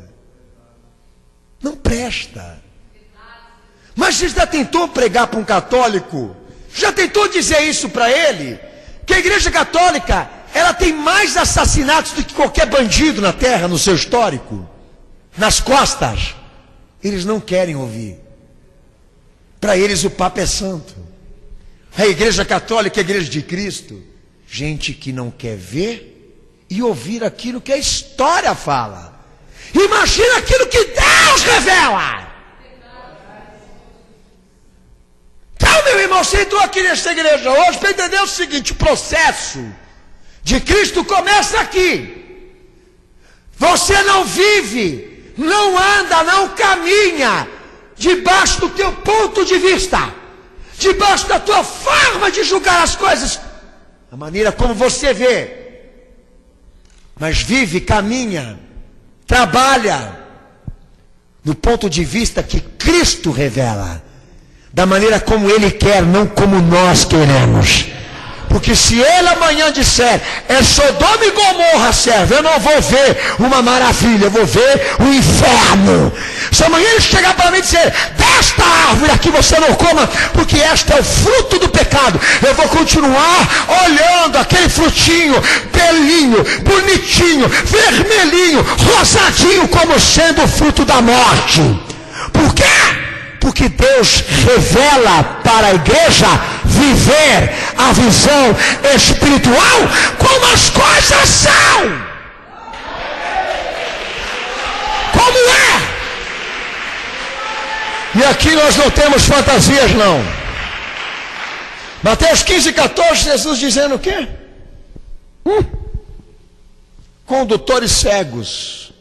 Não presta. Mas você já tentou pregar para um católico? Já tentou dizer isso para ele? Que a igreja católica, ela tem mais assassinatos do que qualquer bandido na terra, no seu histórico, nas costas. Eles não querem ouvir. Para eles o Papa é santo. A igreja católica é a igreja de Cristo. Gente que não quer ver e ouvir aquilo que a história fala. Imagina aquilo que Deus revela. Então, meu irmão, você entrou aqui nessa igreja hoje para entender o seguinte: o processo de Cristo começa aqui. Você não vive, não anda, não caminha debaixo do teu ponto de vista, debaixo da tua forma de julgar as coisas, a maneira como você vê, mas vive, caminha, trabalha no ponto de vista que Cristo revela, da maneira como Ele quer, não como nós queremos. Porque se Ele amanhã disser, é Sodoma e Gomorra serve, eu não vou ver uma maravilha, eu vou ver o inferno. Se amanhã Ele chegar para mim e dizer, desta árvore aqui você não coma, porque esta é o fruto do pecado, eu vou continuar olhando aquele frutinho, belinho, bonitinho, vermelhinho, rosadinho, como sendo o fruto da morte. Por quê? Porque Deus revela para a igreja viver a visão espiritual como as coisas são. Como é? E aqui nós não temos fantasias não. Mateus 15:14, Jesus dizendo o quê? Condutores cegos.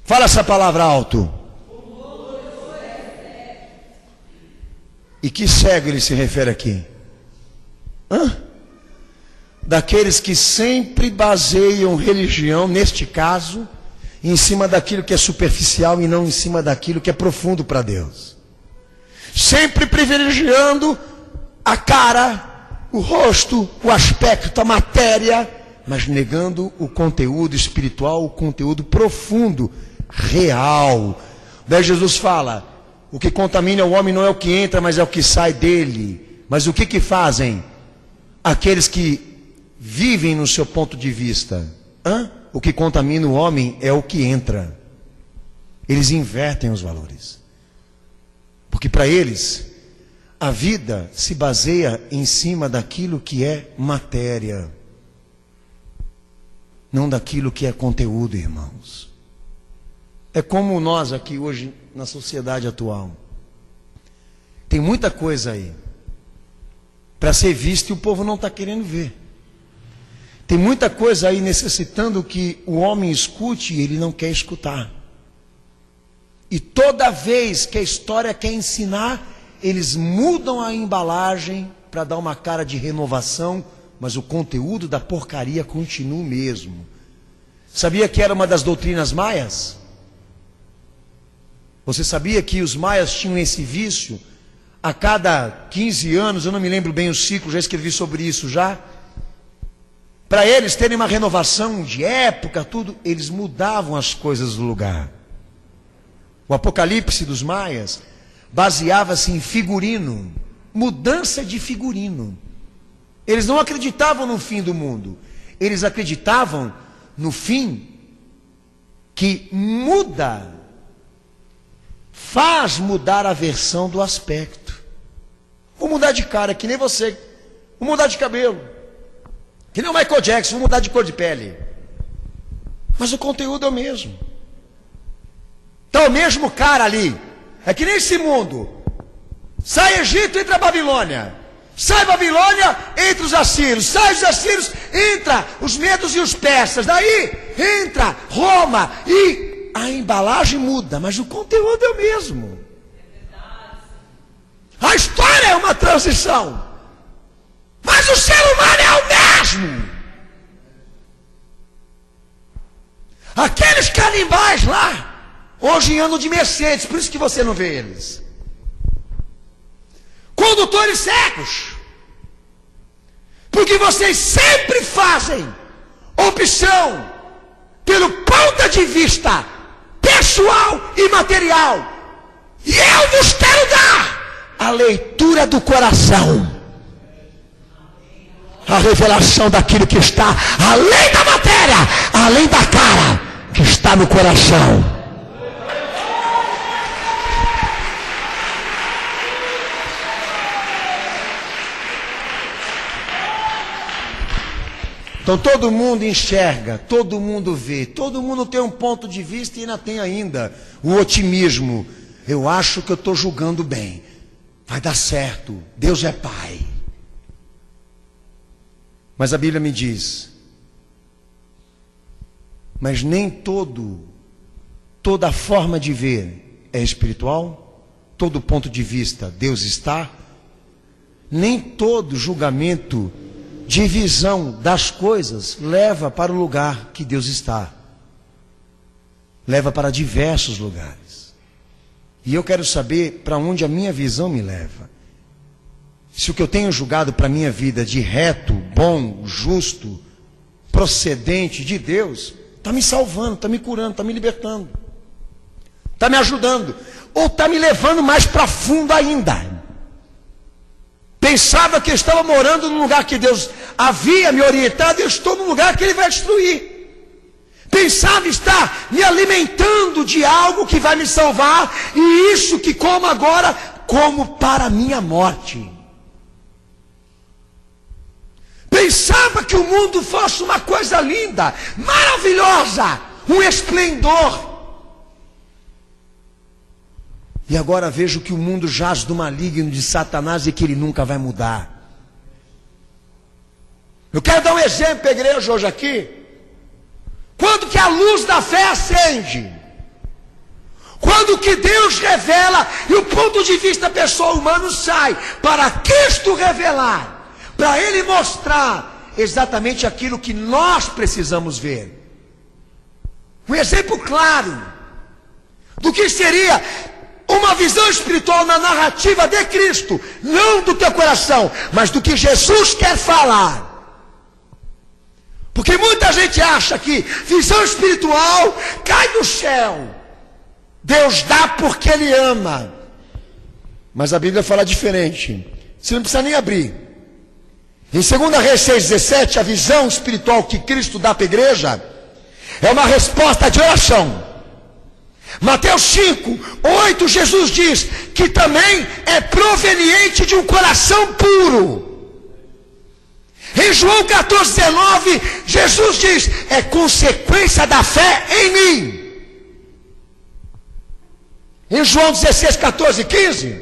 Fala essa palavra alto. E que cego ele se refere aqui? Daqueles que sempre baseiam religião, neste caso, em cima daquilo que é superficial e não em cima daquilo que é profundo para Deus. Sempre privilegiando a cara, o rosto, o aspecto, a matéria, mas negando o conteúdo espiritual, o conteúdo profundo, real. Daí Jesus fala, o que contamina o homem não é o que entra, mas é o que sai dele. Mas o que fazem aqueles que vivem no seu ponto de vista? O que contamina o homem é o que entra. Eles invertem os valores. Porque para eles, a vida se baseia em cima daquilo que é matéria, não daquilo que é conteúdo, irmãos. É como nós aqui hoje, na sociedade atual. Tem muita coisa aí para ser vista e o povo não está querendo ver. Tem muita coisa aí necessitando que o homem escute e ele não quer escutar. E toda vez que a história quer ensinar, eles mudam a embalagem para dar uma cara de renovação, mas o conteúdo da porcaria continua o mesmo. Sabia que era uma das doutrinas maias? Você sabia que os maias tinham esse vício? A cada 15 anos, eu não me lembro bem o ciclo, já escrevi sobre isso já. Para eles terem uma renovação de época, tudo, eles mudavam as coisas do lugar. O Apocalipse dos maias baseava-se em figurino, mudança de figurino. Eles não acreditavam no fim do mundo, eles acreditavam no fim que muda, faz mudar a versão do aspecto. Vou mudar de cara, que nem você. Vou mudar de cabelo, que nem o Michael Jackson, vou mudar de cor de pele. Mas o conteúdo é o mesmo. Então o mesmo cara ali, é que nem esse mundo. Sai Egito, entra a Babilônia. Sai Babilônia, entra os assírios. Sai os assírios, entra os medos e os persas. Daí entra Roma e a embalagem muda, mas o conteúdo é o mesmo. A história é uma transição, mas o ser humano é o mesmo. Aqueles canibais lá, hoje andam de Mercedes, por isso que você não vê eles. Condutores cegos, porque vocês sempre fazem opção pelo ponto de vista pessoal e material. E eu vos quero dar a leitura do coração, a revelação daquilo que está além da matéria, além da cara, que está no coração. Então todo mundo enxerga, todo mundo vê, todo mundo tem um ponto de vista e ainda o otimismo. Eu acho que eu estou julgando bem, vai dar certo, Deus é Pai. Mas a Bíblia me diz, mas nem toda forma de ver é espiritual, todo ponto de vista Deus está, nem todo julgamento de visão das coisas leva para o lugar que Deus está. Leva para diversos lugares. E eu quero saber para onde a minha visão me leva. Se o que eu tenho julgado para a minha vida de reto, bom, justo, procedente de Deus, está me salvando, está me curando, está me libertando, está me ajudando, ou está me levando mais para fundo ainda. Pensava que eu estava morando num lugar que Deus havia me orientado, e eu estou num lugar que Ele vai destruir. Pensava estar me alimentando de algo que vai me salvar, e isso que como agora, como para a minha morte. Pensava que o mundo fosse uma coisa linda, maravilhosa, um esplendor. E agora vejo que o mundo jaz do maligno de Satanás e que ele nunca vai mudar. Eu quero dar um exemplo para a igreja hoje aqui. Quando que a luz da fé acende? Quando que Deus revela e o ponto de vista pessoal humano sai para Cristo revelar, para Ele mostrar exatamente aquilo que nós precisamos ver. Um exemplo claro do que seria uma visão espiritual na narrativa de Cristo, não do teu coração, mas do que Jesus quer falar. Porque muita gente acha que visão espiritual cai do céu. Deus dá porque Ele ama. Mas a Bíblia fala diferente. Você não precisa nem abrir. Em 2 Reis 6,17, a visão espiritual que Cristo dá para a igreja é uma resposta de oração. Mateus 5:8, Jesus diz que também é proveniente de um coração puro. Em João 14,19, Jesus diz, é consequência da fé em mim. Em João 16:14-15,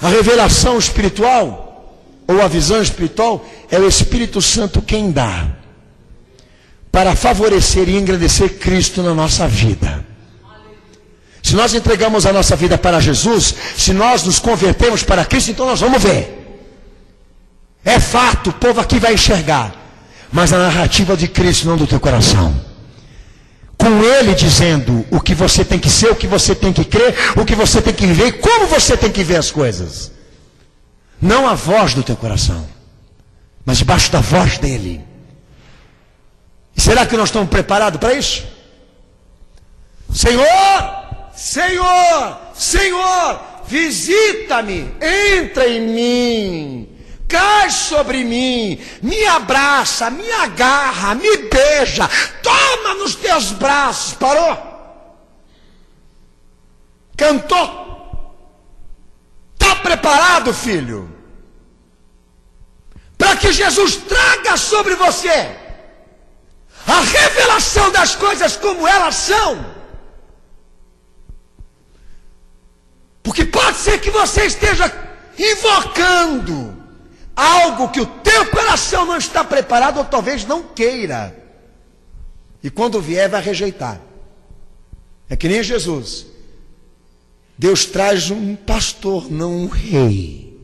a revelação espiritual, ou a visão espiritual, é o Espírito Santo quem dá, para favorecer e engrandecer Cristo na nossa vida. Se nós entregamos a nossa vida para Jesus, se nós nos convertemos para Cristo, então nós vamos ver. É fato, o povo aqui vai enxergar. Mas a narrativa de Cristo, não do teu coração. Com Ele dizendo o que você tem que ser, o que você tem que crer, o que você tem que viver e como você tem que ver as coisas. Não a voz do teu coração, mas debaixo da voz dEle. E será que nós estamos preparados para isso? Senhor! Senhor, Senhor, visita-me, entra em mim, cai sobre mim, me abraça, me agarra, me beija, toma nos teus braços. Parou? Cantou? Está preparado, filho? Para que Jesus traga sobre você a revelação das coisas como elas são. Porque pode ser que você esteja invocando algo que o teu coração não está preparado, ou talvez não queira. E quando vier, vai rejeitar. É que nem Jesus. Deus traz um pastor, não um rei.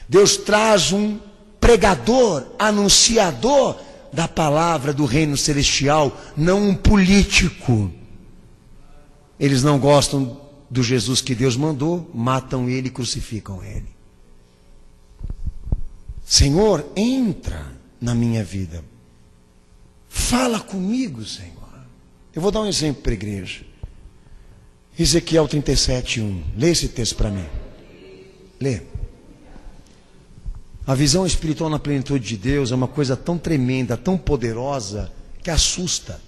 Deus traz um pregador, anunciador da palavra do reino celestial, não um político. Eles não gostam do Jesus que Deus mandou, matam Ele e crucificam Ele. Senhor, entra na minha vida. Fala comigo, Senhor. Eu vou dar um exemplo para a igreja. Ezequiel 37:1. Lê esse texto para mim. Lê. A visão espiritual na plenitude de Deus é uma coisa tão tremenda, tão poderosa, que assusta,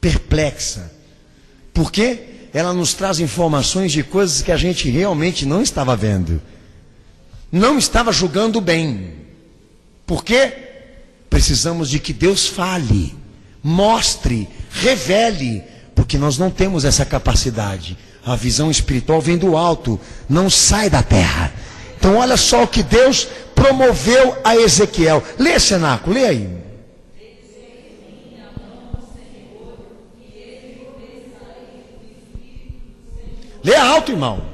perplexa. Por quê? Ela nos traz informações de coisas que a gente realmente não estava vendo. Não estava julgando bem. Por quê? Precisamos de que Deus fale, mostre, revele, porque nós não temos essa capacidade. A visão espiritual vem do alto, não sai da terra. Então olha só o que Deus promoveu a Ezequiel. Lê, Senaco, lê aí. Lê alto, irmão.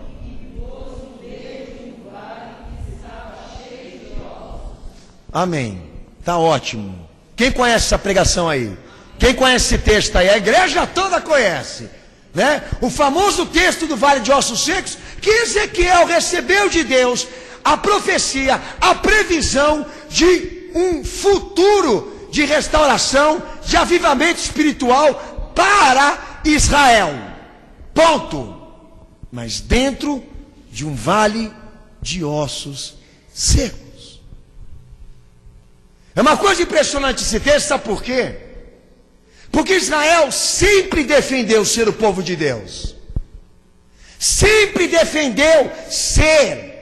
Amém. Está ótimo. Quem conhece essa pregação aí? Quem conhece esse texto aí? A igreja toda conhece. né? O famoso texto do Vale de Ossos Secos, que Ezequiel recebeu de Deus a profecia, a previsão de um futuro de restauração, de avivamento espiritual para Israel. Ponto. Mas dentro de um vale de ossos secos. É uma coisa impressionante esse texto, sabe por quê? Porque Israel sempre defendeu ser o povo de Deus. Sempre defendeu ser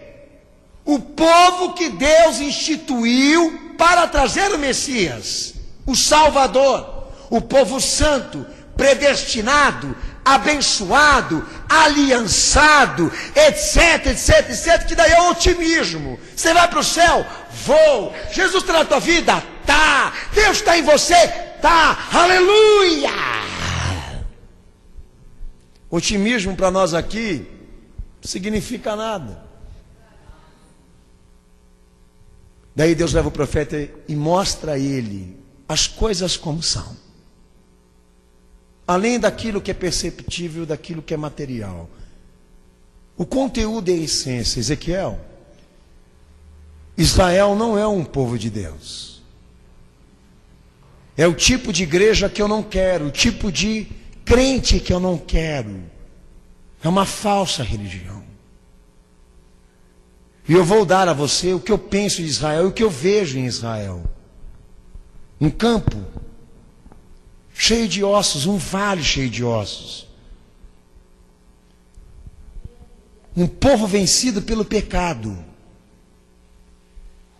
o povo que Deus instituiu para trazer o Messias, o Salvador, o povo santo, predestinado, abençoado, aliançado, etc, etc, etc, que daí é o otimismo. Você vai para o céu? Vou. Jesus está na tua vida? Tá. Deus está em você? Tá. Aleluia! Otimismo para nós aqui não significa nada. Daí Deus leva o profeta e mostra a ele as coisas como são. Além daquilo que é perceptível, daquilo que é material. O conteúdo é a essência. Ezequiel, Israel não é um povo de Deus. É o tipo de igreja que eu não quero, o tipo de crente que eu não quero. É uma falsa religião. E eu vou dar a você o que eu penso de Israel, o que eu vejo em Israel. Um campo cheio de ossos, um vale cheio de ossos. Um povo vencido pelo pecado.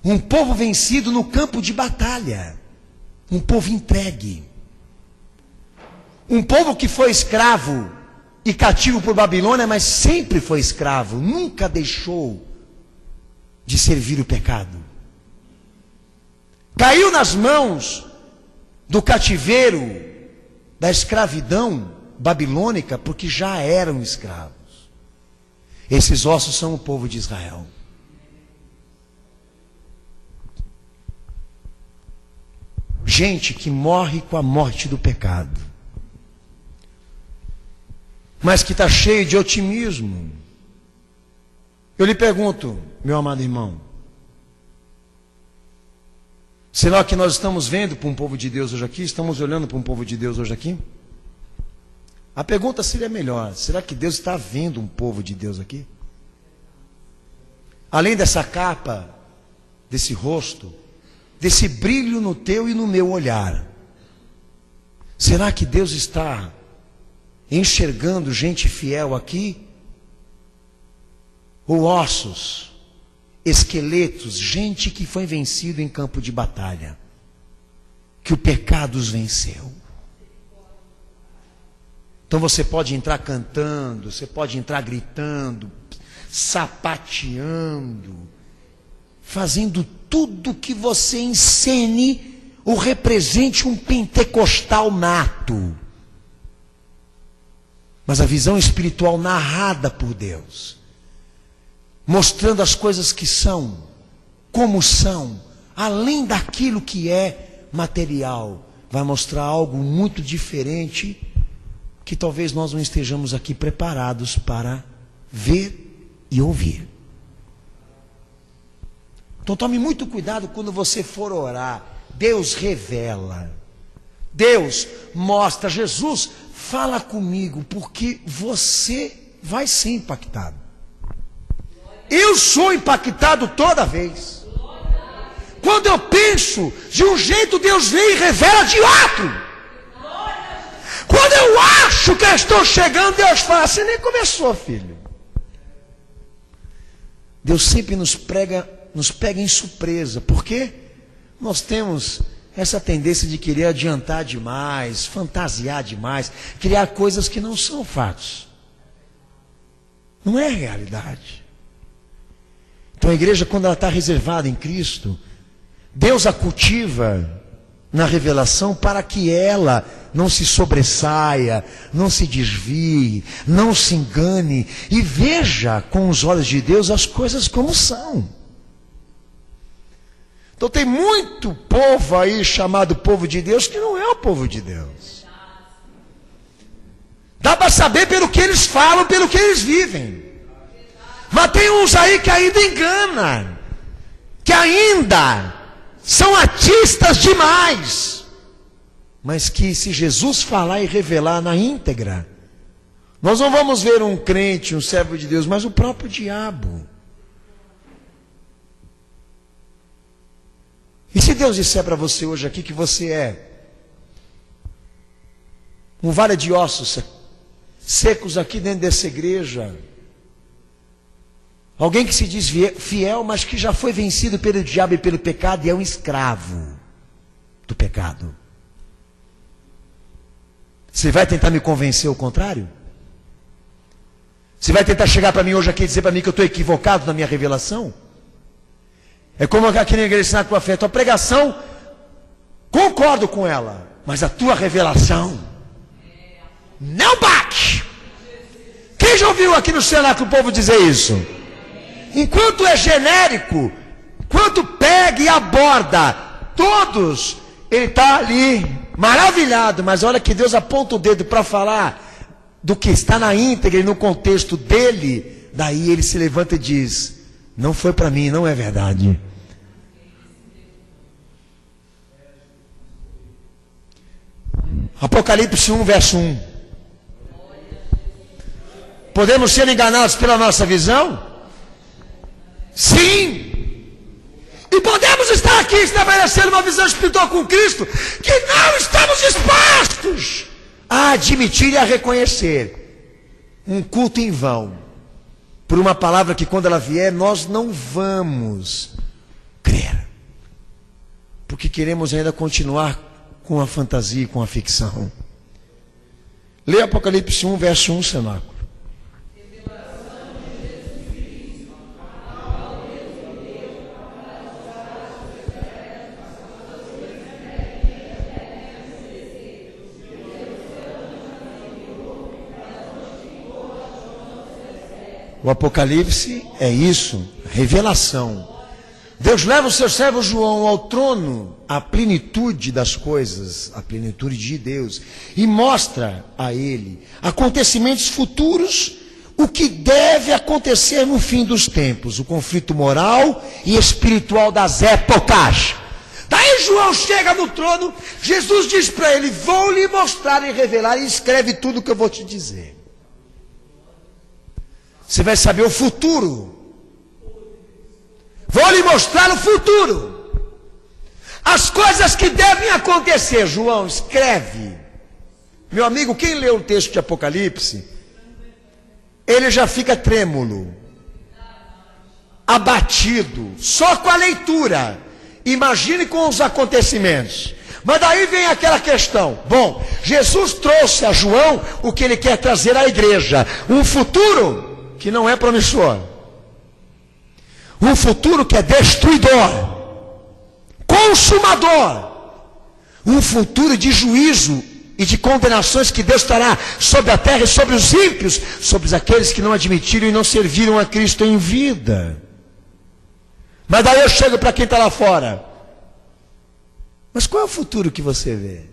Um povo vencido no campo de batalha. Um povo entregue. Um povo que foi escravo e cativo por Babilônia, mas sempre foi escravo, nunca deixou de servir o pecado. Caiu nas mãos do cativeiro, da escravidão babilônica, porque já eram escravos. Esses ossos são o povo de Israel. Gente que morre com a morte do pecado, mas que está cheio de otimismo. Eu lhe pergunto, meu amado irmão, será que nós estamos vendo para um povo de Deus hoje aqui? Estamos olhando para um povo de Deus hoje aqui? A pergunta seria melhor: será que Deus está vendo um povo de Deus aqui? Além dessa capa, desse rosto, desse brilho no teu e no meu olhar, será que Deus está enxergando gente fiel aqui? Ou ossos, esqueletos, gente que foi vencido em campo de batalha, que o pecado os venceu? Então você pode entrar cantando, você pode entrar gritando, sapateando, fazendo tudo que você encene ou represente um pentecostal nato. Mas a visão espiritual narrada por Deus, mostrando as coisas que são, como são, além daquilo que é material, vai mostrar algo muito diferente, que talvez nós não estejamos aqui preparados para ver e ouvir. Então tome muito cuidado quando você for orar. Deus revela, Deus mostra. Jesus, fala comigo, porque você vai ser impactado. Eu sou impactado toda vez. Quando eu penso de um jeito, Deus vem e revela de outro. Quando eu acho que eu estou chegando, Deus fala: você nem começou, filho. Deus sempre nos pega em surpresa. Por quê? Nós temos essa tendência de querer adiantar demais, fantasiar demais, criar coisas que não são fatos. Não é realidade. Então a igreja, quando ela está reservada em Cristo, Deus a cultiva na revelação para que ela não se sobressaia, não se desvie, não se engane e veja com os olhos de Deus as coisas como são. Então tem muito povo aí chamado povo de Deus que não é o povo de Deus. Dá para saber pelo que eles falam, pelo que eles vivem. Mas tem uns aí que ainda enganam, que ainda são artistas demais, mas que se Jesus falar e revelar na íntegra, nós não vamos ver um crente, um servo de Deus, mas o próprio diabo. E se Deus disser para você hoje aqui que você é um vale de ossos secos aqui dentro dessa igreja, alguém que se diz fiel, mas que já foi vencido pelo diabo e pelo pecado e é um escravo do pecado, você vai tentar me convencer ao contrário? Você vai tentar chegar para mim hoje aqui e dizer para mim que eu estou equivocado na minha revelação? É como aqui na igreja ensinar com a fé, a tua pregação, concordo com ela, mas a tua revelação não bate. Quem já ouviu aqui no cenáculo o povo dizer isso? Enquanto é genérico, enquanto pega e aborda todos, ele está ali maravilhado, mas olha que Deus aponta o dedo para falar do que está na íntegra e no contexto dele, daí ele se levanta e diz: não foi para mim, não é verdade. Apocalipse 1, verso 1. Podemos ser enganados pela nossa visão? Sim. E podemos estar aqui estabelecendo uma visão espiritual com Cristo que não estamos dispostos a admitir e a reconhecer. Um culto em vão, por uma palavra que quando ela vier nós não vamos crer, porque queremos ainda continuar com a fantasia e com a ficção. Leia Apocalipse 1, verso 1, cenáculo. O Apocalipse é isso, revelação. Deus leva o seu servo João ao trono, à plenitude das coisas, à plenitude de Deus, e mostra a ele acontecimentos futuros, o que deve acontecer no fim dos tempos, o conflito moral e espiritual das épocas. Daí João chega no trono, Jesus diz para ele: vou lhe mostrar e revelar, e escreve tudo o que eu vou te dizer. Você vai saber o futuro. Vou lhe mostrar o futuro. As coisas que devem acontecer. João, escreve. Meu amigo, quem lê o texto de Apocalipse, ele já fica trêmulo, abatido, só com a leitura. Imagine com os acontecimentos. Mas daí vem aquela questão. Bom, Jesus trouxe a João o que ele quer trazer à igreja. Um futuro que não é promissor, um futuro que é destruidor, consumador, um futuro de juízo e de condenações que Deus trará sobre a terra e sobre os ímpios, sobre aqueles que não admitiram e não serviram a Cristo em vida. Mas daí eu chego para quem está lá fora: mas qual é o futuro que você vê?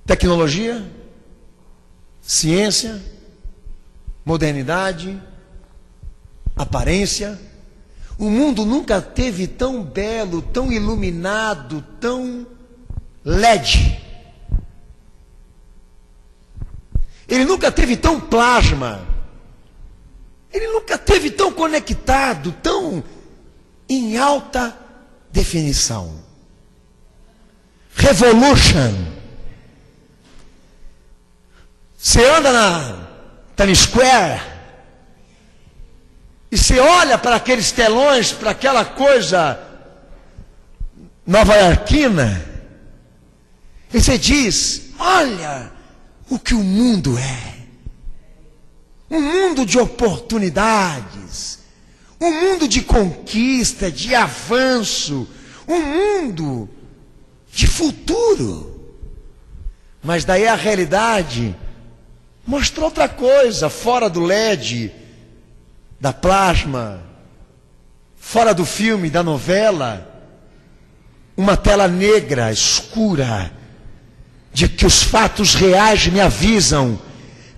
Tecnologia? Ciência, modernidade, aparência. O mundo nunca teve tão belo, tão iluminado, tão LED. Ele nunca teve tão plasma. Ele nunca teve tão conectado, tão em alta definição. Revolution. Você anda na Times Square e você olha para aqueles telões, para aquela coisa nova-iorquina, e você diz: olha o que o mundo é. Um mundo de oportunidades, um mundo de conquista, de avanço, um mundo de futuro. Mas daí a realidade mostra outra coisa, fora do LED, da plasma, fora do filme, da novela. Uma tela negra, escura, de que os fatos reais me avisam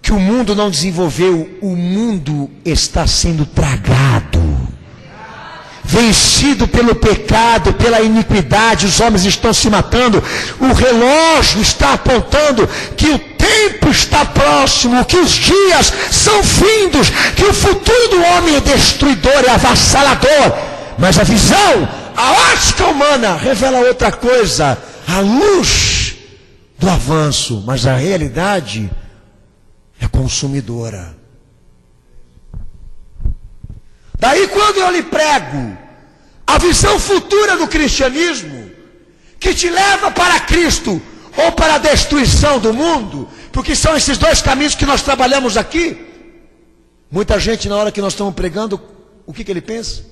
que o mundo não desenvolveu, o mundo está sendo tragado, vencido pelo pecado, pela iniquidade, os homens estão se matando, o relógio está apontando que o tempo está próximo, que os dias são findos, que o futuro do homem é destruidor, é avassalador, mas a visão, a ótica humana revela outra coisa, a luz do avanço, mas a realidade é consumidora. Daí quando eu lhe prego a visão futura do cristianismo, que te leva para Cristo ou para a destruição do mundo, porque são esses dois caminhos que nós trabalhamos aqui, muita gente na hora que nós estamos pregando, o que ele pensa?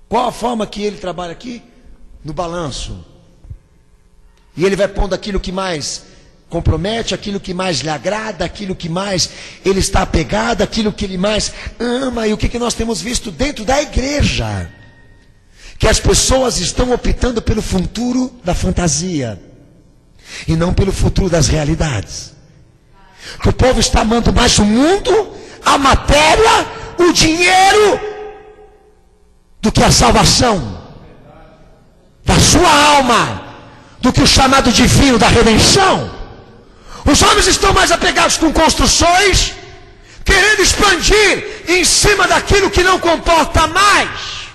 Qual a forma que ele trabalha aqui? No balanço. E ele vai pondo aquilo que mais compromete, aquilo que mais lhe agrada, aquilo que mais ele está apegado, aquilo que ele mais ama. E o que nós temos visto dentro da igreja? Que as pessoas estão optando pelo futuro da fantasia e não pelo futuro das realidades. Que o povo está amando mais o mundo, a matéria, o dinheiro, do que a salvação da sua alma, do que o chamado divino da redenção. Os homens estão mais apegados com construções, querendo expandir em cima daquilo que não comporta mais,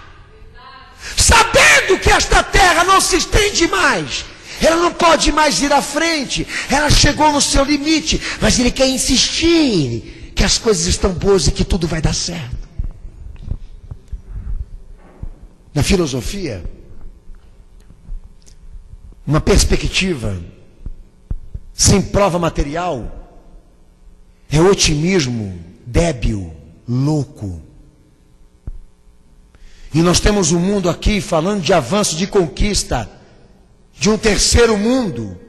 sabendo que esta terra não se estende mais, ela não pode mais ir à frente, ela chegou no seu limite, mas ele quer insistir que as coisas estão boas e que tudo vai dar certo. Na filosofia, uma perspectiva sem prova material é otimismo débil, louco. E nós temos um mundo aqui falando de avanço, de conquista, de um terceiro mundo,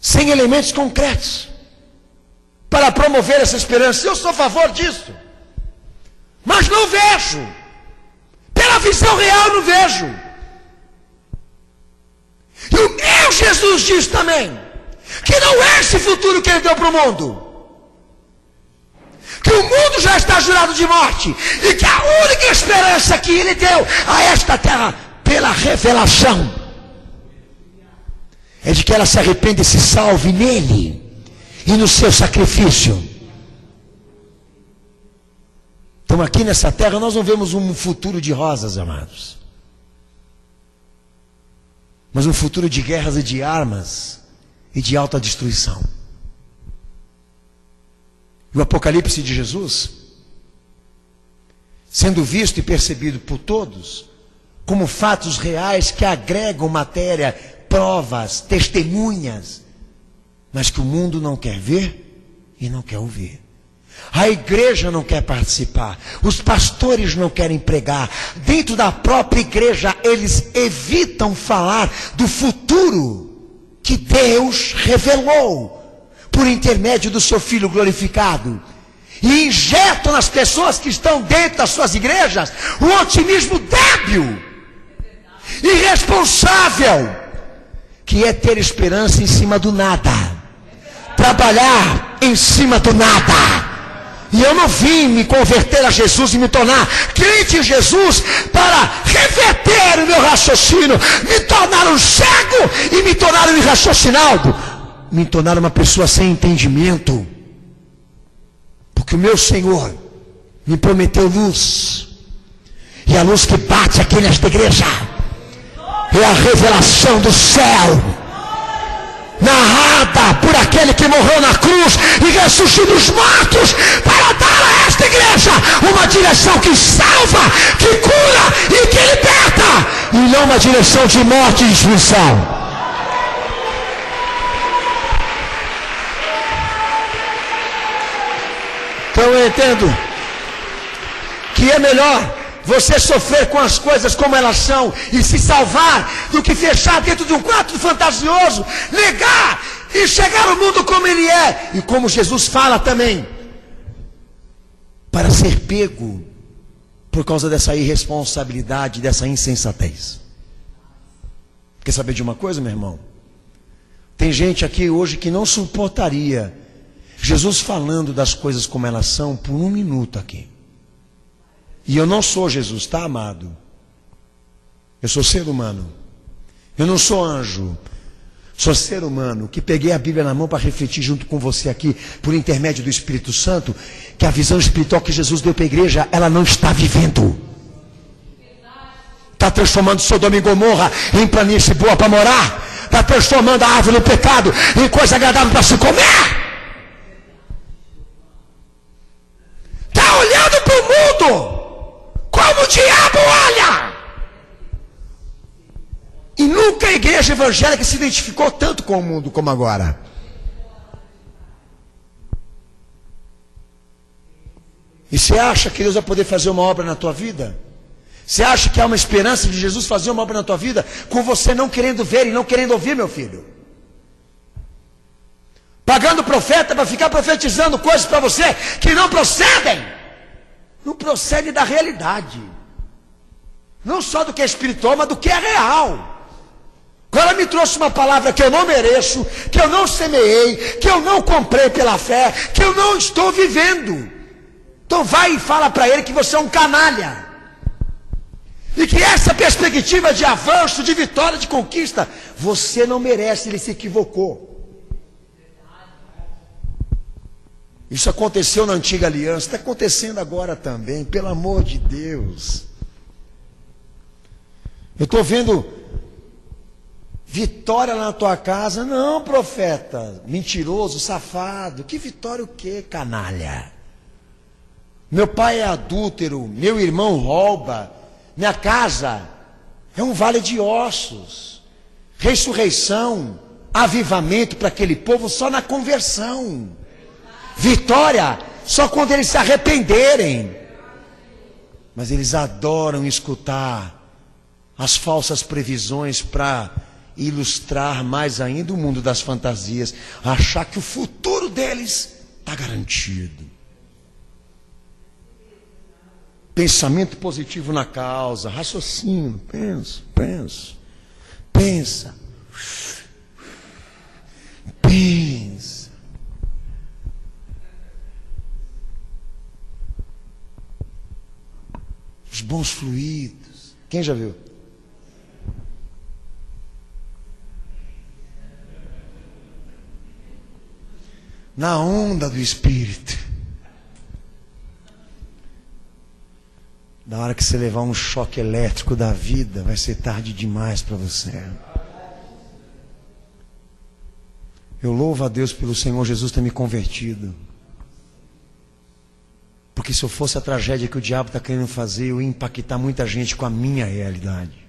sem elementos concretos para promover essa esperança. Eu sou a favor disso, mas não vejo. Pela visão real não vejo. E o meu Jesus diz também que não é esse futuro que ele deu para o mundo, que o mundo já está jurado de morte, e que a única esperança que ele deu a esta terra, pela revelação, é de que ela se arrependa e se salve nele e no seu sacrifício. Então aqui nessa terra nós não vemos um futuro de rosas, amados, mas um futuro de guerras e de armas e de alta destruição. E o Apocalipse de Jesus, sendo visto e percebido por todos como fatos reais que agregam matéria, provas, testemunhas, mas que o mundo não quer ver e não quer ouvir. A igreja não quer participar, os pastores não querem pregar, dentro da própria igreja eles evitam falar do futuro que Deus revelou por intermédio do seu Filho glorificado, e injetam nas pessoas que estão dentro das suas igrejas um otimismo débil, irresponsável, que é ter esperança em cima do nada, trabalhar em cima do nada. E eu não vim me converter a Jesus e me tornar crente em Jesus para reverter o meu raciocínio, me tornar um cego e me tornar um irraciocinado, me tornar uma pessoa sem entendimento, porque o meu Senhor me prometeu luz, e a luz que bate aqui nesta igreja é a revelação do céu, narrada por aquele que morreu na cruz e ressuscitou dos mortos, para dar a esta igreja uma direção que salva, que cura e que liberta, e não uma direção de morte e destruição. Então eu entendo que é melhor você sofrer com as coisas como elas são e se salvar, do que fechar dentro de um quarto fantasioso, negar e chegar ao mundo como ele é, e como Jesus fala também, para ser pego por causa dessa irresponsabilidade, dessa insensatez. Quer saber de uma coisa, meu irmão? Tem gente aqui hoje que não suportaria Jesus falando das coisas como elas são por um minuto aqui. E eu não sou Jesus, tá, amado? Eu sou ser humano. Eu não sou anjo. Sou ser humano que peguei a Bíblia na mão para refletir junto com você aqui, por intermédio do Espírito Santo, que a visão espiritual que Jesus deu para a igreja, ela não está vivendo. Está transformando Sodoma e Gomorra em planície boa para morar. Está transformando a árvore do pecado em coisa agradável para se comer. Está olhando para o mundo como o diabo olha. E nunca a igreja evangélica se identificou tanto com o mundo como agora. E você acha que Deus vai poder fazer uma obra na tua vida? Você acha que há uma esperança de Jesus fazer uma obra na tua vida com você não querendo ver e não querendo ouvir, meu filho? Pagando profeta para ficar profetizando coisas para você que não procedem. Não procede da realidade. Não só do que é espiritual, mas do que é real. Agora me trouxe uma palavra que eu não mereço, que eu não semeei, que eu não comprei pela fé, que eu não estou vivendo. Então vai e fala para ele que você é um canalha. E que essa perspectiva de avanço, de vitória, de conquista, você não merece, ele se equivocou. Isso aconteceu na antiga aliança, está acontecendo agora também, pelo amor de Deus. Eu estou vendo vitória na tua casa. Não, profeta, mentiroso, safado. Que vitória o quê, canalha? Meu pai é adúltero, meu irmão rouba, minha casa é um vale de ossos. Ressurreição, avivamento para aquele povo só na conversão. Vitória só quando eles se arrependerem. Mas eles adoram escutar as falsas previsões para ilustrar mais ainda o mundo das fantasias, achar que o futuro deles está garantido. Pensamento positivo na causa, raciocínio, pensa. Os bons fluidos. Quem já viu? Na onda do Espírito. Na hora que você levar um choque elétrico da vida, vai ser tarde demais para você. Eu louvo a Deus pelo Senhor Jesus ter me convertido. Porque se eu fosse a tragédia que o diabo está querendo fazer, eu ia impactar muita gente com a minha realidade.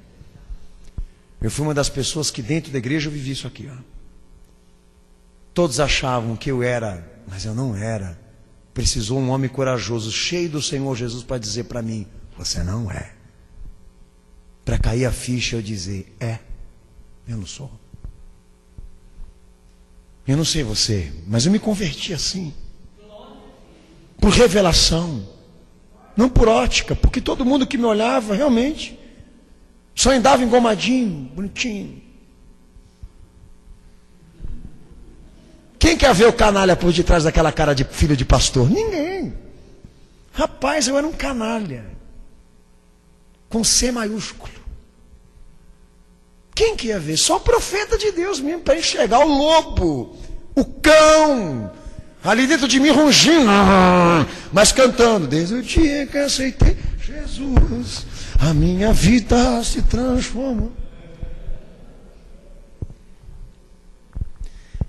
Eu fui uma das pessoas que dentro da igreja eu vivi isso aqui, ó. Todos achavam que eu era, mas eu não era. Precisou um homem corajoso, cheio do Senhor Jesus, para dizer para mim: você não é. Para cair a ficha eu dizer: eu não sou. Eu não sei você, mas eu me converti assim. Por revelação. Não por ótica, porque todo mundo que me olhava realmente só andava engomadinho, bonitinho. Quem quer ver o canalha por detrás daquela cara de filho de pastor? Ninguém. Rapaz, eu era um canalha. Com C maiúsculo. Quem que ia ver? Só o profeta de Deus mesmo, para enxergar o lobo, o cão, ali dentro de mim rungindo, mas cantando. Desde o dia que aceitei Jesus, a minha vida se transformou.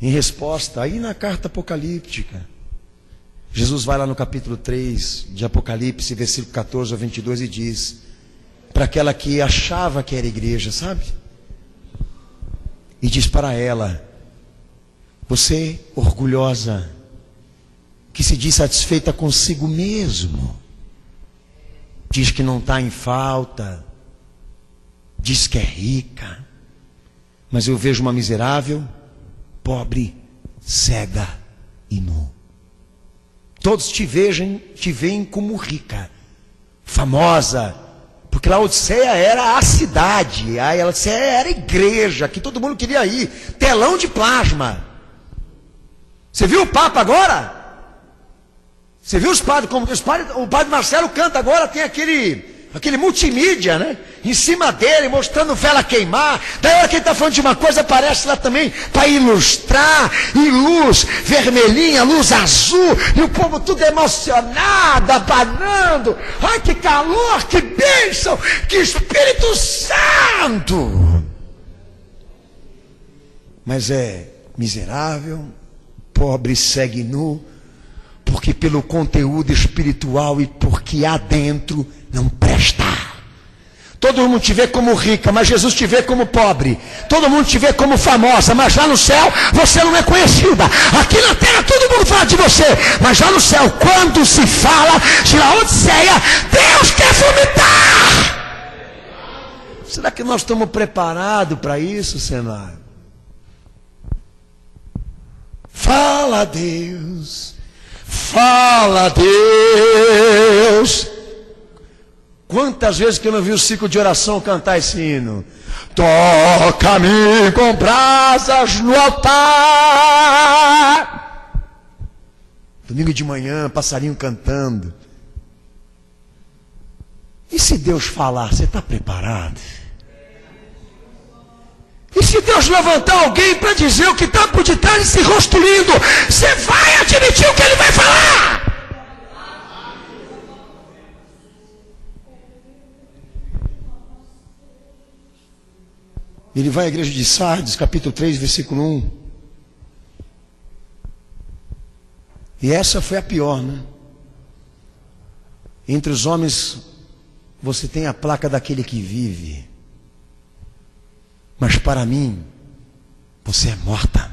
Em resposta, aí na carta apocalíptica, Jesus vai lá no capítulo 3 de Apocalipse, versículo 14 ao 22, e diz para aquela que achava que era igreja, sabe? E diz para ela: você, orgulhosa, que se diz satisfeita consigo mesmo, diz que não está em falta, diz que é rica, mas eu vejo uma miserável, pobre, cega e nu. Todos te veem como rica, famosa, Porque Laodiceia era a cidade, a Laodiceia era a igreja, que todo mundo queria ir. Telão de plasma. Você viu o Papa agora? Você viu os padres? Como o padre Marcelo canta agora, tem aquele multimídia, né? Em cima dele, mostrando vela queimar. Daí a hora que ele está falando de uma coisa, aparece lá também para ilustrar, em luz vermelhinha, luz azul, e o povo tudo emocionado, abanando. Ai, que calor, que bênção, que Espírito Santo. Mas é miserável, pobre segue nu, porque pelo conteúdo espiritual e porque há dentro não presta. Todo mundo te vê como rica, mas Jesus te vê como pobre. Todo mundo te vê como famosa, mas lá no céu você não é conhecida. Aqui na terra todo mundo fala de você, mas lá no céu, quando se fala de Laodiceia, Deus quer vomitar. Será que nós estamos preparados para isso, Senhor? Fala, Deus. Fala, Deus. Quantas vezes que eu não vi o ciclo de oração cantar esse hino? Toca-me com brasas no altar. Domingo de manhã, passarinho cantando. E se Deus falar, você está preparado? E se Deus levantar alguém para dizer o que está por detrás e se rosto lindo, você vai admitir o que ele vai falar? Ele vai à igreja de Sardes, capítulo 3, versículo 1. E essa foi a pior, né? Entre os homens, você tem a placa daquele que vive. Mas para mim, você é morta.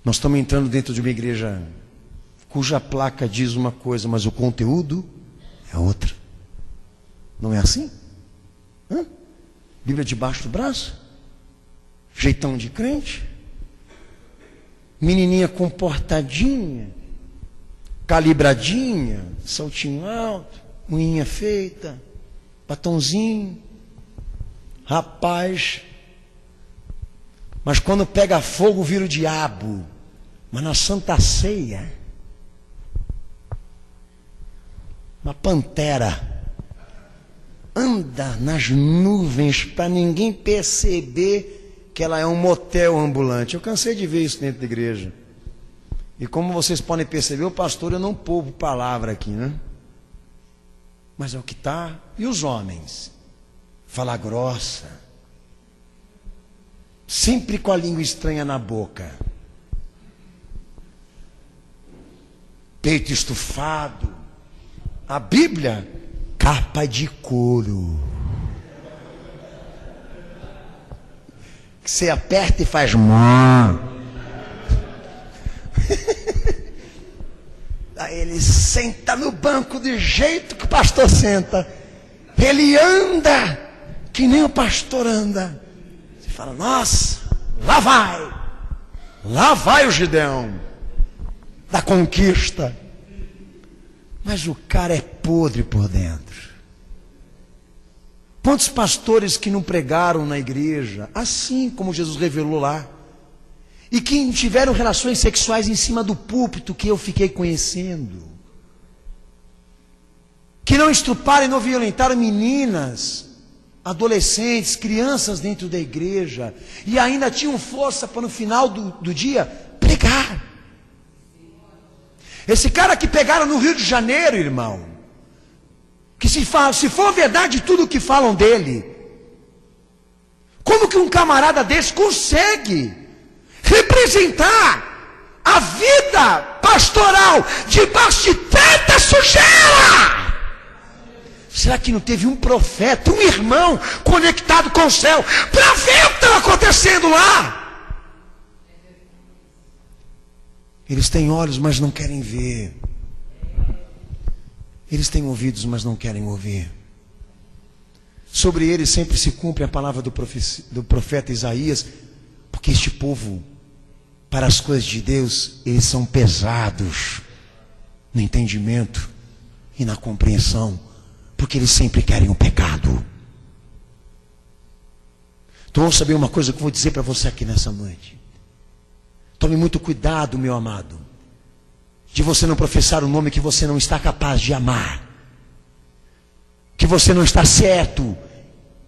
Nós estamos entrando dentro de uma igreja cuja placa diz uma coisa, mas o conteúdo é outra. Não é assim? Hã? Bíblia debaixo do braço? Jeitão de crente? Menininha comportadinha? Calibradinha? Saltinho alto? Unha feita? Batonzinho? Rapaz, mas quando pega fogo vira o diabo. Mas na Santa Ceia, uma pantera anda nas nuvens para ninguém perceber que ela é um motel ambulante. Eu cansei de ver isso dentro da igreja. E como vocês podem perceber, o pastor, eu não poupo palavra aqui, né? Mas é o que está. E os homens? Fala grossa. Sempre com a língua estranha na boca. Peito estufado. A Bíblia, capa de couro. Que você aperta e faz mó. Aí ele senta no banco do jeito que o pastor senta. Ele anda que nem o pastor anda. Você fala, nossa, lá vai o Gideão da conquista. Mas o cara é podre por dentro. Quantos pastores que não pregaram na igreja, assim como Jesus revelou lá, e que tiveram relações sexuais em cima do púlpito que eu fiquei conhecendo, que não estupraram e não violentaram meninas, adolescentes, crianças dentro da igreja, e ainda tinham força para no final do dia pregar. Esse cara que pegaram no Rio de Janeiro, irmão, que se for verdade tudo o que falam dele, como que um camarada desse consegue representar a vida pastoral debaixo de tanta sujeira? Será que não teve um profeta, um irmão conectado com o céu para ver o que estava acontecendo lá? Eles têm olhos, mas não querem ver. Eles têm ouvidos, mas não querem ouvir. Sobre eles sempre se cumpre a palavra do profeta Isaías, porque este povo, para as coisas de Deus, eles são pesados no entendimento e na compreensão, porque eles sempre querem o pecado. Então vamos saber uma coisa que eu vou dizer para você aqui nessa noite. Tome muito cuidado, meu amado, de você não professar um nome que você não está capaz de amar, que você não está certo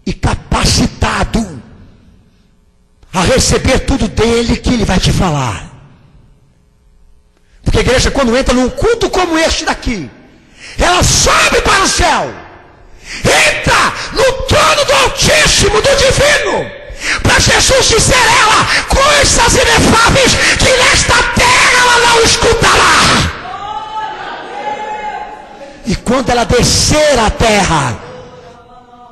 e capacitado a receber tudo dele que ele vai te falar. Porque a igreja, quando entra num culto como este daqui, ela sobe para o céu, entra no trono do Altíssimo, do Divino, para Jesus dizer a ela coisas inefáveis que nesta terra ela não escutará. E quando ela descer à terra,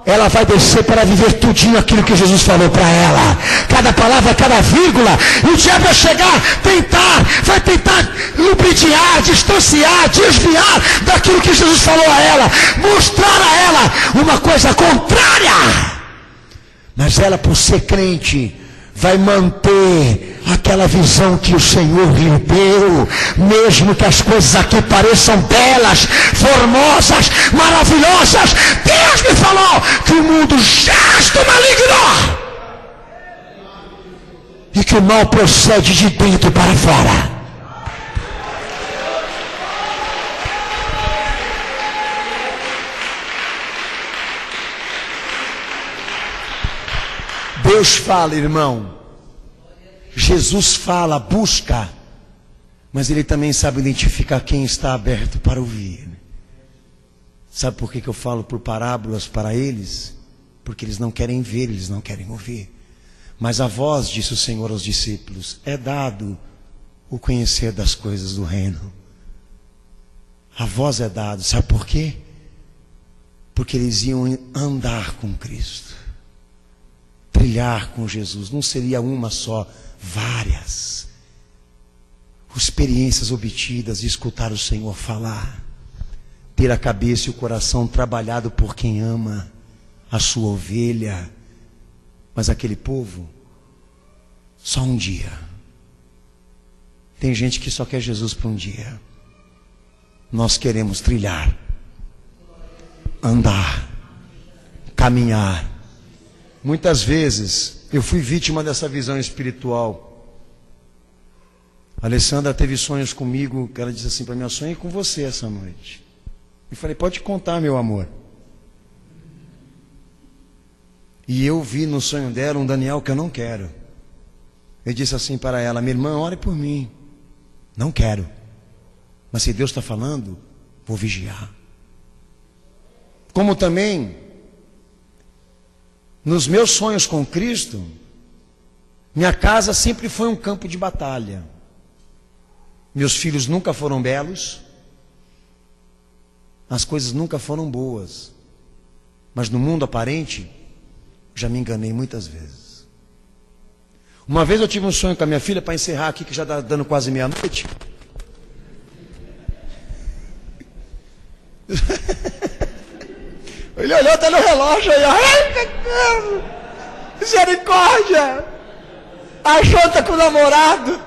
ela vai descer para viver tudinho aquilo que Jesus falou para ela. Cada palavra, cada vírgula. E o diabo vai chegar, vai tentar lubrificar, distanciar, desviar daquilo que Jesus falou a ela. Mostrar a ela uma coisa contrária. Mas ela, por ser crente, vai manter aquela visão que o Senhor lhe deu, mesmo que as coisas aqui pareçam belas, formosas, maravilhosas. Deus me falou que o mundo jaz do maligno e que o mal procede de dentro para fora. Deus fala, irmão. Jesus fala, busca. Mas ele também sabe identificar quem está aberto para ouvir. Sabe por que eu falo por parábolas para eles? Porque eles não querem ver, eles não querem ouvir. Mas a voz, disse o Senhor aos discípulos, é dado o conhecer das coisas do reino. A voz é dado, sabe por quê? Porque eles iam andar com Cristo, trilhar com Jesus. Não seria uma só, várias experiências obtidas de escutar o Senhor falar, ter a cabeça e o coração trabalhado por quem ama a sua ovelha. Mas aquele povo, só um dia. Tem gente que só quer Jesus para um dia. Nós queremos trilhar, andar, caminhar. Muitas vezes eu fui vítima dessa visão espiritual. A Alessandra teve sonhos comigo, que ela disse assim para mim: eu sonhei com você essa noite. Eu falei: pode contar, meu amor. E eu vi no sonho dela um Daniel que eu não quero. Eu disse assim para ela: minha irmã, ore por mim. Não quero, mas se Deus está falando, vou vigiar. Como também nos meus sonhos com Cristo, minha casa sempre foi um campo de batalha. Meus filhos nunca foram belos, as coisas nunca foram boas, mas no mundo aparente já me enganei muitas vezes. Uma vez eu tive um sonho com a minha filha, para encerrar aqui, que já está dando quase meia-noite. Ele olhou até no relógio aí, ai, misericórdia, achou que está com o namorado.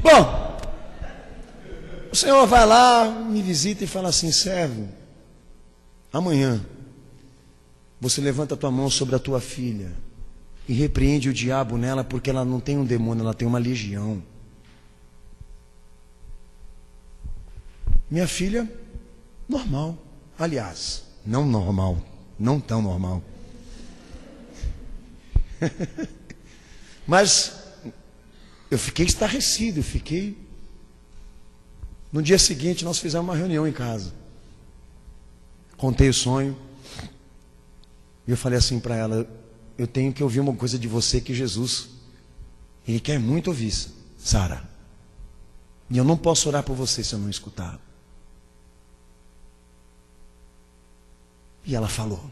Bom, o Senhor vai lá, me visita e fala assim: servo, amanhã você levanta a tua mão sobre a tua filha e repreende o diabo nela, porque ela não tem um demônio, ela tem uma legião. Minha filha, normal. Aliás, não normal, não tão normal. Mas eu fiquei estarrecido, No dia seguinte nós fizemos uma reunião em casa. Contei o sonho. E eu falei assim para ela: eu tenho que ouvir uma coisa de você que Jesus, Ele quer muito ouvir, Sara. E eu não posso orar por você se eu não escutar. E ela falou.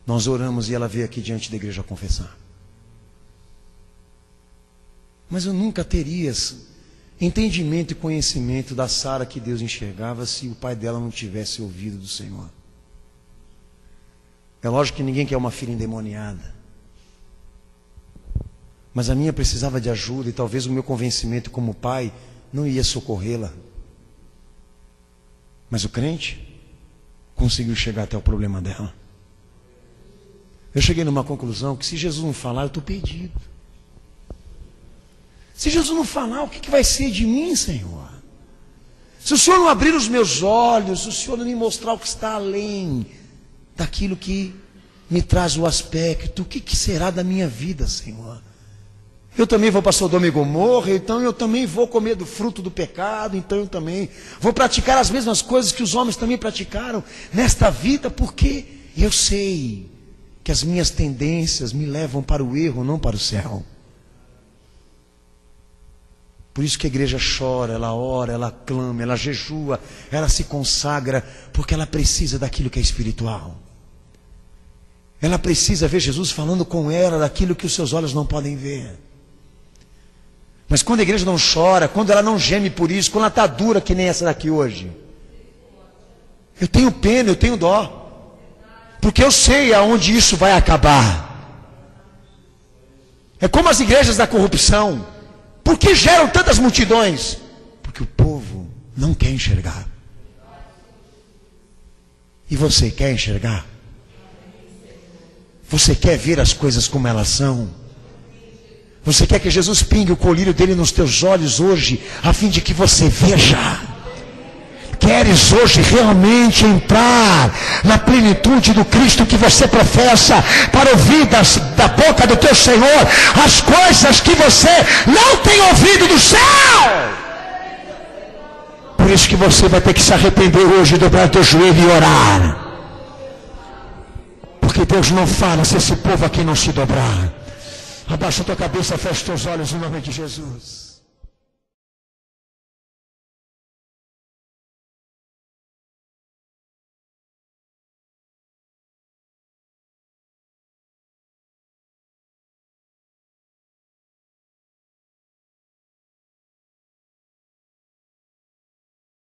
Nós oramos e ela veio aqui diante da igreja confessar. Mas eu nunca teria entendimento e conhecimento da Sara que Deus enxergava se o pai dela não tivesse ouvido do Senhor. É lógico que ninguém quer uma filha endemoniada, mas a minha precisava de ajuda, e talvez o meu convencimento como pai não ia socorrê-la. Mas o crente conseguiu chegar até o problema dela. Eu cheguei numa conclusão que se Jesus não falar, eu estou perdido. Se Jesus não falar, o que vai ser de mim, Senhor? Se o Senhor não abrir os meus olhos, se o Senhor não me mostrar o que está além daquilo que me traz o aspecto, o que será da minha vida, Senhor? Eu também vou para Sodoma e Gomorra, então eu também vou comer do fruto do pecado, então eu também vou praticar as mesmas coisas que os homens também praticaram nesta vida, porque eu sei que as minhas tendências me levam para o erro, não para o céu. Por isso que a igreja chora, ela ora, ela clama, ela jejua, ela se consagra, porque ela precisa daquilo que é espiritual. Ela precisa ver Jesus falando com ela daquilo que os seus olhos não podem ver. Mas quando a igreja não chora, quando ela não geme por isso, quando ela está dura que nem essa daqui hoje, eu tenho pena, eu tenho dó, porque eu sei aonde isso vai acabar. É como as igrejas da corrupção. Por que geram tantas multidões? Porque o povo não quer enxergar. E você quer enxergar? Você quer ver as coisas como elas são? Você quer que Jesus pingue o colírio dele nos teus olhos hoje, a fim de que você veja? Queres hoje realmente entrar na plenitude do Cristo que você professa, para ouvir da boca do teu Senhor as coisas que você não tem ouvido do céu? Por isso que você vai ter que se arrepender hoje, dobrar teu joelho e orar. Porque Deus não fala se esse povo aqui não se dobrar. Abaixa a tua cabeça, fecha os teus olhos em nome de Jesus.